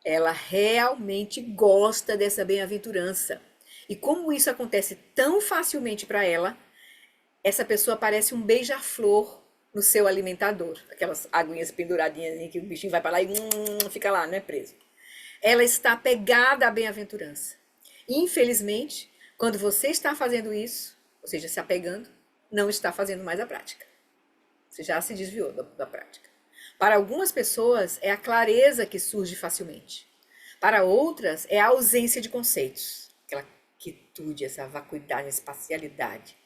Ela realmente gosta dessa bem-aventurança. E como isso acontece tão facilmente para ela, essa pessoa parece um beija-flor no seu alimentador. Aquelas aguinhas penduradinhas que o bichinho vai para lá e fica lá, né, preso. Ela está apegada à bem-aventurança. Infelizmente, quando você está fazendo isso, ou seja, se apegando, não está fazendo mais a prática. Você já se desviou da prática. Para algumas pessoas, é a clareza que surge facilmente. Para outras, é a ausência de conceitos. Aquela quietude, essa vacuidade, essa espacialidade.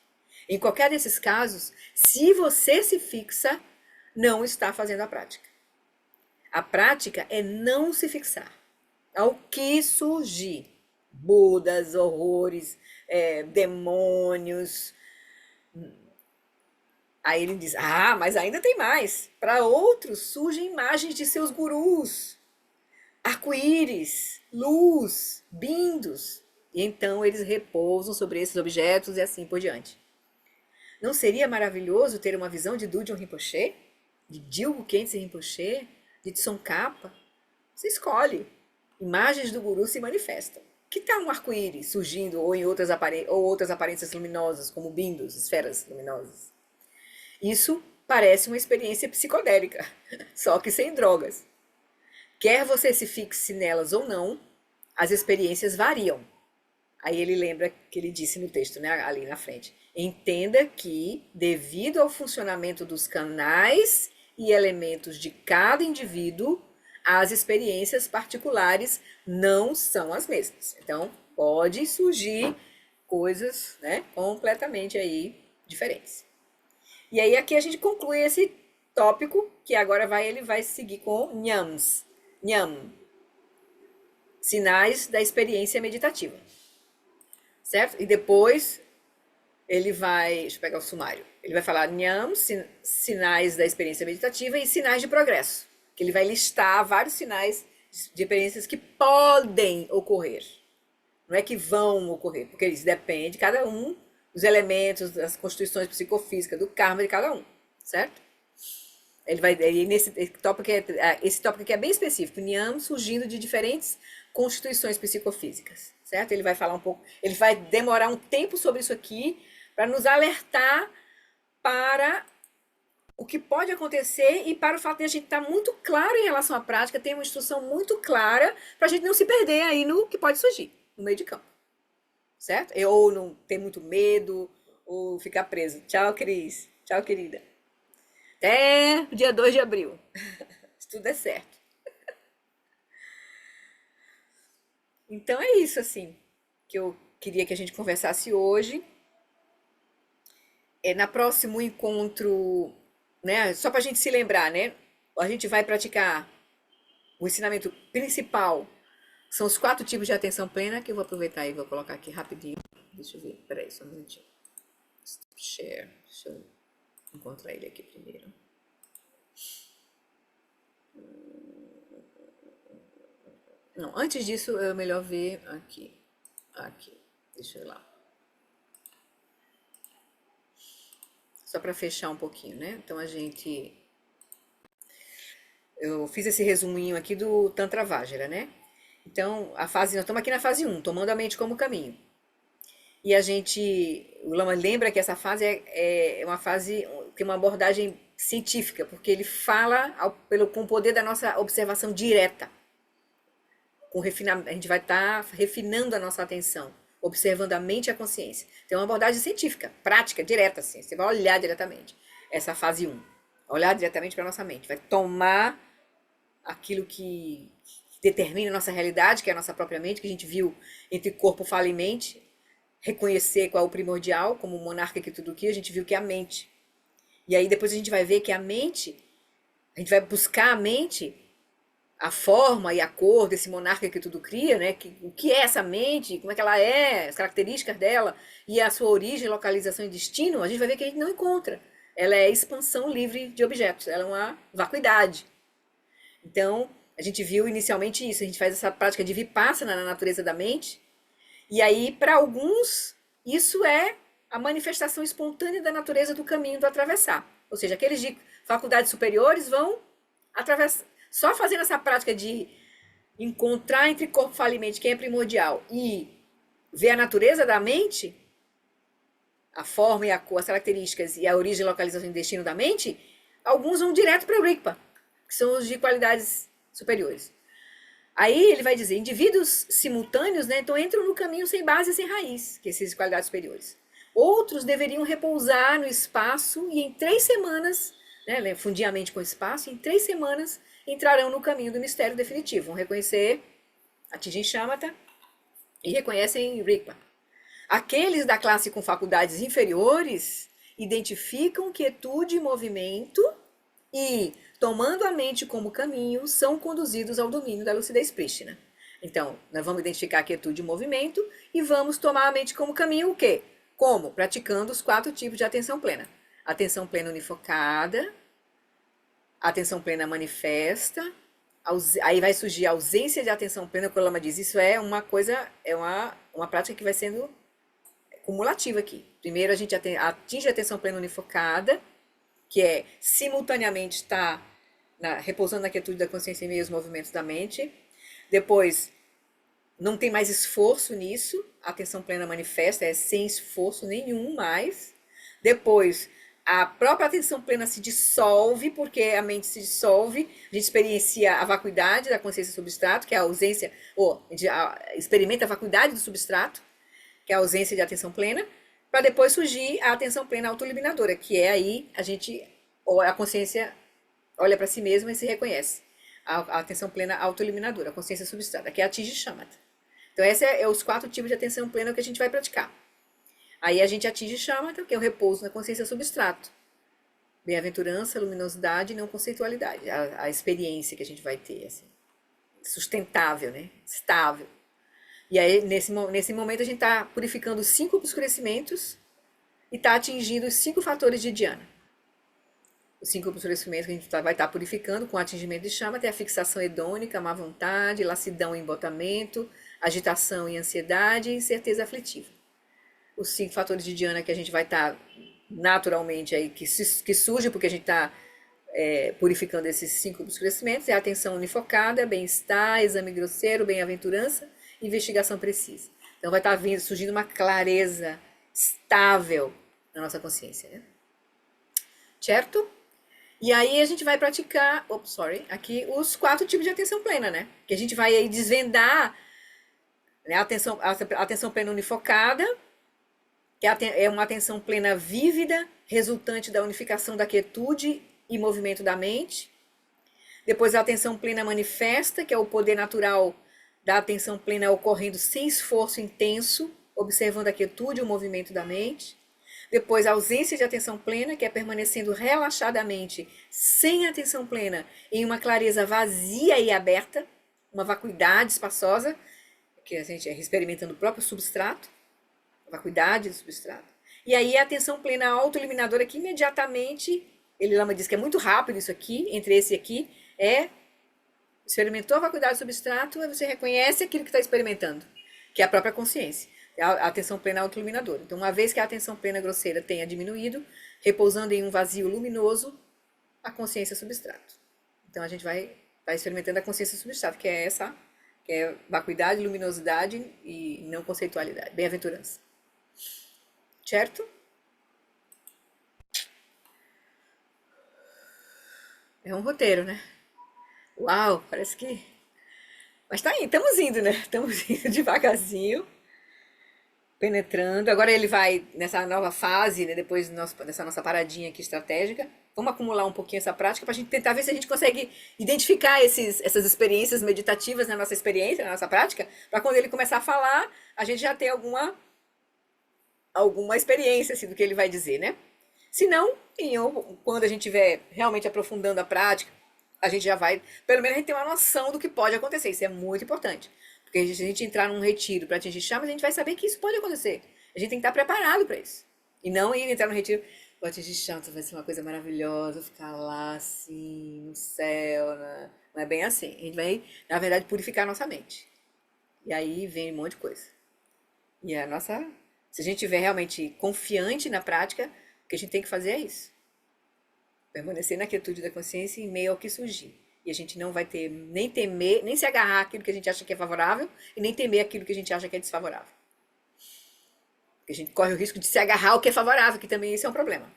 Em qualquer desses casos, se você se fixa, não está fazendo a prática. A prática é não se fixar. Ao que surgir. Budas, horrores, demônios. Aí ele diz, mas ainda tem mais. Para outros surgem imagens de seus gurus, arco-íris, luz, bindos. E então eles repousam sobre esses objetos e assim por diante. Não seria maravilhoso ter uma visão de Dudjom Rinpoche? De Dilgo Khyentse Rinpoche? De Tsongkhapa? Você escolhe. Imagens do guru se manifestam. Que tal um arco-íris surgindo ou em outras aparências luminosas, como bindos, esferas luminosas? Isso parece uma experiência psicodélica, só que sem drogas. Quer você se fixe nelas ou não, as experiências variam. Aí ele lembra que ele disse no texto, né, ali na frente. Entenda que, devido ao funcionamento dos canais e elementos de cada indivíduo, as experiências particulares não são as mesmas. Então, pode surgir coisas, né, completamente aí diferentes. E aí aqui a gente conclui esse tópico, que agora ele vai seguir com Nhams. Nham. Sinais da experiência meditativa. Certo? E depois ele vai... Deixa eu pegar o sumário. Ele vai falar Nham, sinais da experiência meditativa e sinais de progresso. Que ele vai listar vários sinais de experiências que podem ocorrer. Não é que vão ocorrer, porque isso depende de cada um, dos elementos, das constituições psicofísicas, do karma de cada um, certo? Esse tópico aqui é bem específico, Nyam surgindo de diferentes constituições psicofísicas, certo? Ele vai falar um pouco, ele vai demorar um tempo sobre isso aqui, para nos alertar para o que pode acontecer e para o fato de a gente estar muito claro em relação à prática, ter uma instrução muito clara, para a gente não se perder aí no que pode surgir, no meio de campo. Certo? Ou não ter muito medo, ou ficar preso. Tchau, Cris. Tchau, querida. Até o dia 2 de abril. Se tudo der certo. Então é isso, assim, que eu queria que a gente conversasse hoje. Na próximo encontro, né, só para a gente se lembrar, né? A gente vai praticar o ensinamento principal. São os 4 tipos de atenção plena, que eu vou aproveitar e vou colocar aqui rapidinho. Deixa eu ver, peraí, só um minutinho. Share, deixa eu encontrar ele aqui primeiro. Não, antes disso é melhor ver aqui. Aqui, deixa eu ir lá. Só para fechar um pouquinho, né? Então eu fiz esse resuminho aqui do Tantra Vajra, né? Então, nós estamos aqui na fase 1, tomando a mente como caminho. E o Lama lembra que essa fase é uma fase que tem uma abordagem científica, porque ele fala com o poder da nossa observação direta. a gente vai estar refinando a nossa atenção, observando a mente e a consciência. Tem uma abordagem científica, prática, direta, assim. Você vai olhar diretamente. Essa fase 1. Olhar diretamente para a nossa mente. Vai tomar aquilo que determina a nossa realidade, que é a nossa própria mente, que a gente viu entre corpo, fala e mente. Reconhecer qual é o primordial, como o monarca que tudo que a gente viu que é a mente. E aí depois a gente vai ver que a mente, a gente vai buscar a mente, a forma e a cor desse monarca que tudo cria, né? O que é essa mente, como é que ela é, as características dela e a sua origem, localização e destino, a gente vai ver que a gente não encontra. Ela é expansão livre de objetos, ela é uma vacuidade. Então, a gente viu inicialmente isso, a gente faz essa prática de vipassana na natureza da mente, e aí, para alguns, isso é a manifestação espontânea da natureza do caminho do atravessar. Ou seja, aqueles de faculdades superiores vão atravessar. Só fazendo essa prática de encontrar entre corpo, fala e mente quem é primordial e ver a natureza da mente, a forma e a cor, as características e a origem, localização e destino da mente, alguns vão direto para o Rigpa, que são os de qualidades superiores. Aí ele vai dizer, indivíduos simultâneos, né, então entram no caminho sem base e sem raiz, que esses de qualidades superiores. Outros deveriam repousar no espaço e em 3 semanas, né, fundir a mente com o espaço, em 3 semanas entrarão no caminho do mistério definitivo. Vão reconhecer, atingem Shamatha e reconhecem Rigpa. Aqueles da classe com faculdades inferiores identificam quietude e movimento e, tomando a mente como caminho, são conduzidos ao domínio da lucidez prístina. Então, nós vamos identificar quietude e movimento e vamos tomar a mente como caminho o quê? Como? Praticando os 4 tipos de atenção plena. Atenção plena unifocada, atenção plena manifesta, aí vai surgir a ausência de atenção plena, que o Lama diz, isso é uma coisa, é uma prática que vai sendo cumulativa aqui. Primeiro a gente atinge a atenção plena unifocada, que é simultaneamente estar repousando na quietude da consciência em meio aos movimentos da mente. Depois, não tem mais esforço nisso, a atenção plena manifesta, é sem esforço nenhum mais. Depois, a própria atenção plena se dissolve, porque a mente se dissolve, a gente experiencia a vacuidade da consciência substrato, que é a ausência, experimenta a vacuidade do substrato, que é a ausência de atenção plena, para depois surgir a atenção plena autoeliminadora, que é aí a consciência olha para si mesma e se reconhece. A atenção plena autoeliminadora, a consciência substrata, que atinge Shamatha. Então, esses são os 4 tipos de atenção plena que a gente vai praticar. Aí a gente atinge Shamatha, que é o repouso na consciência substrato. Bem-aventurança, luminosidade e não conceitualidade. A experiência que a gente vai ter, assim, sustentável, né? Estável. E aí, nesse momento, a gente está purificando os 5 obscurecimentos e está atingindo os 5 fatores de dhyana. Os 5 obscurecimentos que a gente vai estar purificando com o atingimento de Shamatha é a fixação hedônica, a má vontade, lassidão e embotamento, agitação e ansiedade e incerteza aflitiva. Os 5 fatores de dhyana que a gente vai estar naturalmente aí, que surge porque a gente está purificando esses 5 obscurecimentos, é a atenção unifocada, bem-estar, exame grosseiro, bem-aventurança, investigação precisa. Então vai estar surgindo uma clareza estável na nossa consciência, né? Certo? E aí a gente vai praticar, aqui os 4 tipos de atenção plena, né? Que a gente vai aí desvendar, né, a atenção plena unifocada, que é uma atenção plena vívida, resultante da unificação da quietude e movimento da mente. Depois a atenção plena manifesta, que é o poder natural da atenção plena ocorrendo sem esforço intenso, observando a quietude e o movimento da mente. Depois, a ausência de atenção plena, que é permanecendo relaxadamente, sem atenção plena, em uma clareza vazia e aberta, uma vacuidade espaçosa, que a gente é experimentando o próprio substrato, a vacuidade do substrato. E aí, a atenção plena autoeliminadora, que imediatamente, ele Lama diz que é muito rápido isso aqui, entre esse aqui, experimentou a vacuidade do substrato, aí você reconhece aquilo que está experimentando, que é a própria consciência. A atenção plena autoiluminadora. Então, uma vez que a atenção plena grosseira tenha diminuído, repousando em um vazio luminoso, a consciência substrato. Então, a gente vai estar experimentando a consciência substrato, que é essa, que é vacuidade, luminosidade e não conceitualidade. Bem-aventurança. Certo? É um roteiro, né? Uau, parece que Mas tá aí, estamos indo, né? Estamos indo devagarzinho, penetrando. Agora ele vai nessa nova fase, né? Depois dessa nossa paradinha aqui estratégica. Vamos acumular um pouquinho essa prática para a gente tentar ver se a gente consegue identificar essas experiências meditativas na nossa experiência, na nossa prática, para quando ele começar a falar, a gente já ter alguma experiência assim, do que ele vai dizer, né? Se não, quando a gente estiver realmente aprofundando a prática, a gente já vai, pelo menos a gente tem uma noção do que pode acontecer. Isso é muito importante. Porque se a gente entrar num retiro para atingir chamas, a gente vai saber que isso pode acontecer. A gente tem que estar preparado para isso. E não ir entrar no retiro, vou atingir chamas, vai ser uma coisa maravilhosa, ficar lá assim, no céu. Né? Não é bem assim. A gente vai, na verdade, purificar a nossa mente. E aí vem um monte de coisa. E a nossa. Se a gente estiver realmente confiante na prática, o que a gente tem que fazer é isso. Permanecer na quietude da consciência em meio ao que surgir. E a gente não vai ter nem temer, nem se agarrar àquilo que a gente acha que é favorável e nem temer aquilo que a gente acha que é desfavorável. Porque a gente corre o risco de se agarrar ao que é favorável, que também isso é um problema.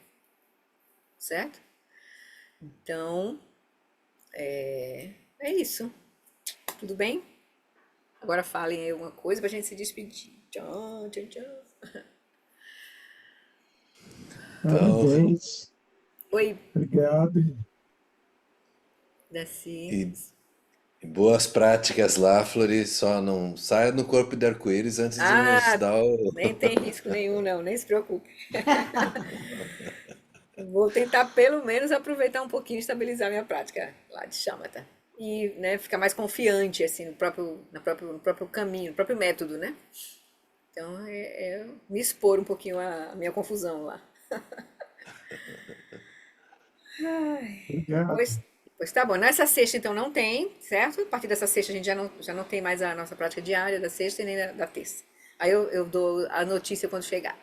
Certo? Então, é isso. Tudo bem? Agora falem aí alguma coisa pra gente se despedir. Tchau, tchau, tchau. Parabéns. Oi, Obrigado. Daci. E boas práticas lá, Flori. Só não saia no corpo de arco-íris antes de nos dar o. Nem tem risco nenhum, não. Nem se preocupe. Vou tentar, pelo menos, aproveitar um pouquinho e estabilizar minha prática lá de Shamatha. E, né, ficar mais confiante, assim, no próprio caminho, no próprio método, né? Então, me expor um pouquinho a minha confusão lá. Obrigado. Pois tá bom. Nessa sexta, então, não tem, certo? A partir dessa sexta, a gente já não tem mais a nossa prática diária da sexta e nem da terça. Aí eu dou a notícia quando chegar.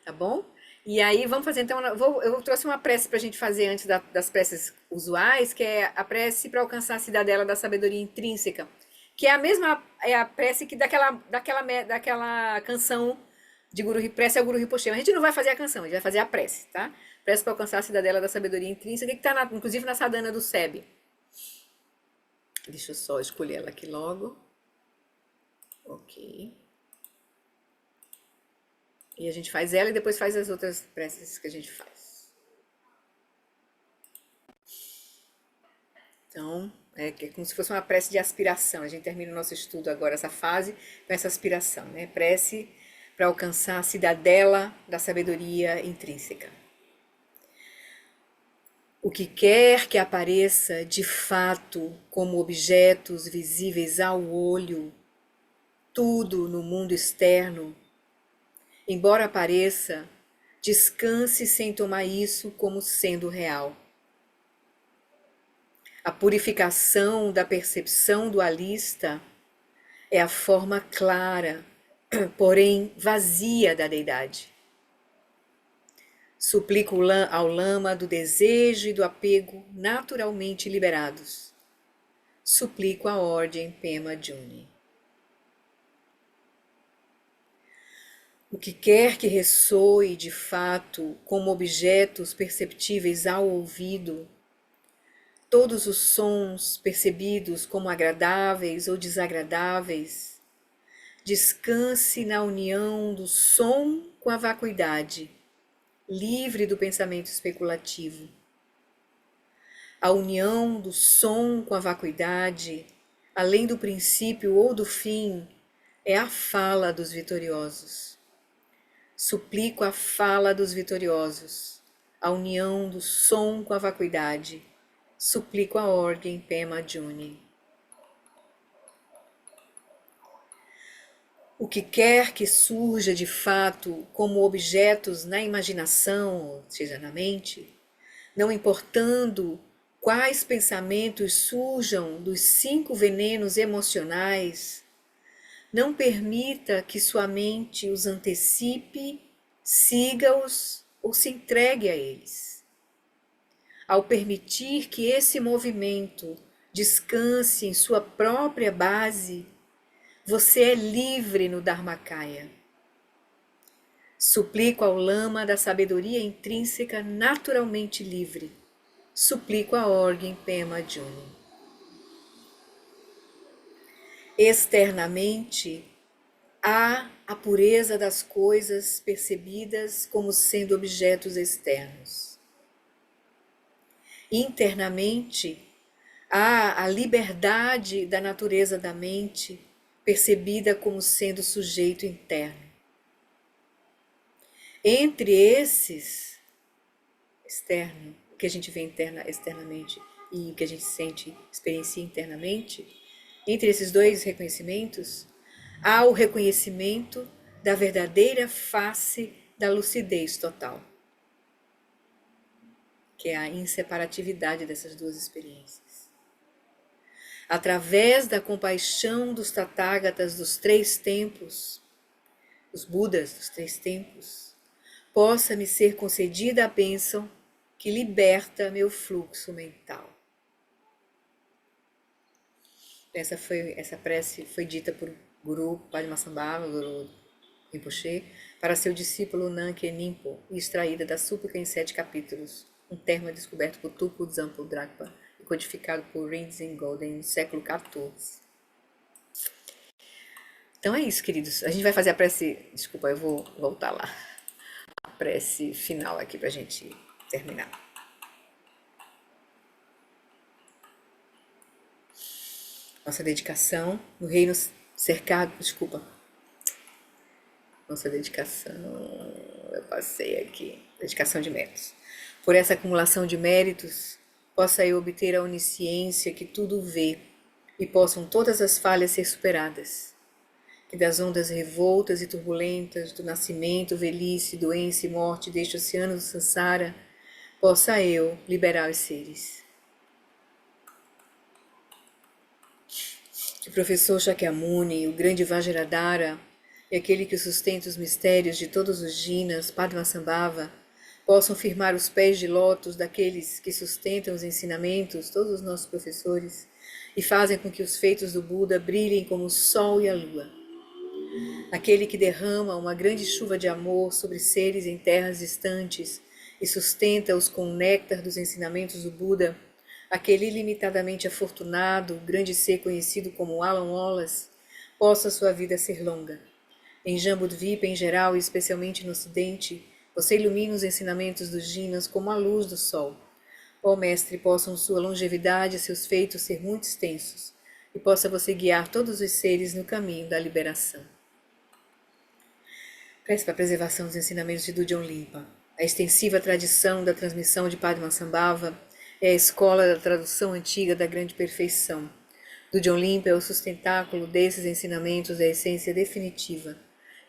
Tá bom? E aí, vamos fazer, então, eu trouxe uma prece pra gente fazer antes das preces usuais, que é a prece para alcançar a cidadela da sabedoria intrínseca, que é a prece que daquela canção de prece ao Guru Rinpoche. Mas a gente não vai fazer a canção, a gente vai fazer a prece, tá? Prece para alcançar a cidadela da sabedoria intrínseca, que está, inclusive, na sadhana do SEB. Deixa eu só escolher ela aqui logo. Ok. E a gente faz ela e depois faz as outras preces que a gente faz. Então, é como se fosse uma prece de aspiração. A gente termina o nosso estudo agora, essa fase, com essa aspiração, né? Prece para alcançar a cidadela da sabedoria intrínseca. O que quer que apareça de fato como objetos visíveis ao olho, tudo no mundo externo, embora apareça, descanse sem tomar isso como sendo real. A purificação da percepção dualista é a forma clara, porém vazia da deidade. Suplico ao lama do desejo e do apego naturalmente liberados. Suplico a ordem Pema Juni. O que quer que ressoe de fato como objetos perceptíveis ao ouvido, todos os sons percebidos como agradáveis ou desagradáveis, descanse na união do som com a vacuidade, livre do pensamento especulativo. A união do som com a vacuidade, além do princípio ou do fim, é a fala dos vitoriosos. Suplico a fala dos vitoriosos, a união do som com a vacuidade. Suplico a ordem Pema Juni. O que quer que surja de fato como objetos na imaginação, ou seja, na mente, não importando quais pensamentos surjam dos 5 venenos emocionais, não permita que sua mente os antecipe, siga-os ou se entregue a eles. Ao permitir que esse movimento descanse em sua própria base, você é livre no Dharmakaya. Suplico ao lama da sabedoria intrínseca naturalmente livre. Suplico a ordem Pema Juni. Externamente, há a pureza das coisas percebidas como sendo objetos externos. Internamente, há a liberdade da natureza da mente percebida como sendo sujeito interno. Entre esses, externo, o que a gente vê externamente e o que a gente sente, experiencia internamente, entre esses dois reconhecimentos, há o reconhecimento da verdadeira face da lucidez total, que é a inseparatividade dessas duas experiências. Através da compaixão dos Tathagatas dos três tempos, os Budas dos três tempos, possa me ser concedida a bênção que liberta meu fluxo mental. Essa prece foi dita por Guru Padmasambhava, Guru Rinpoche, para seu discípulo Nanke Nimpo e extraída da súplica em 7 capítulos, um termo descoberto por Tulku Zampo Drakpa e codificado por Rinzin Golden no século XIV. Então é isso, queridos. A gente vai fazer a prece... Desculpa, eu vou voltar lá. A prece final aqui para a gente terminar. Nossa dedicação no reino cercado... Desculpa. Nossa dedicação... Eu passei aqui. Dedicação de méritos. Por essa acumulação de méritos, possa eu obter a onisciência que tudo vê e possam todas as falhas ser superadas. Que das ondas revoltas e turbulentas do nascimento, velhice, doença e morte deste oceano do Sansara, possa eu liberar os seres. Que o professor Shakyamuni, o grande Vajradhara e aquele que sustenta os mistérios de todos os jinas, Padmasambhava, possam firmar os pés de lótus daqueles que sustentam os ensinamentos, todos os nossos professores, e fazem com que os feitos do Buda brilhem como o sol e a lua. Aquele que derrama uma grande chuva de amor sobre seres em terras distantes e sustenta-os com o néctar dos ensinamentos do Buda, aquele ilimitadamente afortunado, grande ser conhecido como Alan Wallace, possa sua vida ser longa. Em Jambudvipa em geral e especialmente no Ocidente, você ilumina os ensinamentos dos jinas como a luz do sol. Ó Mestre, possam sua longevidade e seus feitos ser muito extensos, e possa você guiar todos os seres no caminho da liberação. Prece para a preservação dos ensinamentos de Dudjom Limpa. A extensiva tradição da transmissão de Padmasambhava é a escola da tradução antiga da grande perfeição. Dudjom Limpa é o sustentáculo desses ensinamentos da essência definitiva,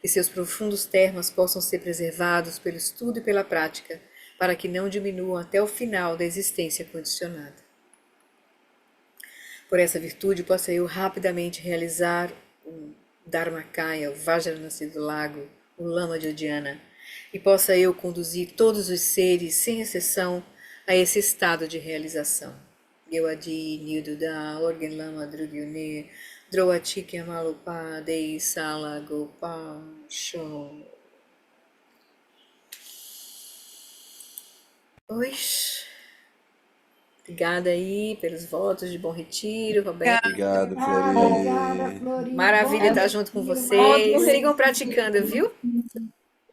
que seus profundos termos possam ser preservados pelo estudo e pela prática, para que não diminuam até o final da existência condicionada. Por essa virtude, possa eu rapidamente realizar o Dharmakaya, o Vajranasi do Lago, o Lama de Udiana, e possa eu conduzir todos os seres, sem exceção, a esse estado de realização. Gewadi, Nilduda, Orgen Lama Drugyune, Droatikya Malupa, Dei Sala Gopa, Show. Pois, obrigada aí pelos votos de bom retiro, Roberto. Obrigado, Obrigada, Flori. Flori. Maravilha Bom estar junto com retiro, vocês. Ótimo Sigam praticando, viu?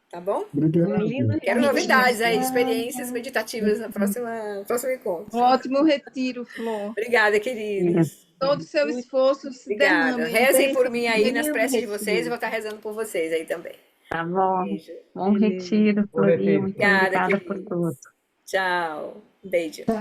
Tá bom? Obrigado. Quero novidades aí, de experiências meditativas no próximo encontro. Um ótimo retiro, Flor. Obrigada, queridos. Todo o seu esforço se Obrigada. derrama. Rezem por mim aí nas Menino preces de retiro. vocês. Eu vou estar rezando por vocês aí também. Tá bom. Beijo. Bom retiro, Flori. Muito Obrigada, obrigada por queridos. tudo. Tchau. Beijo.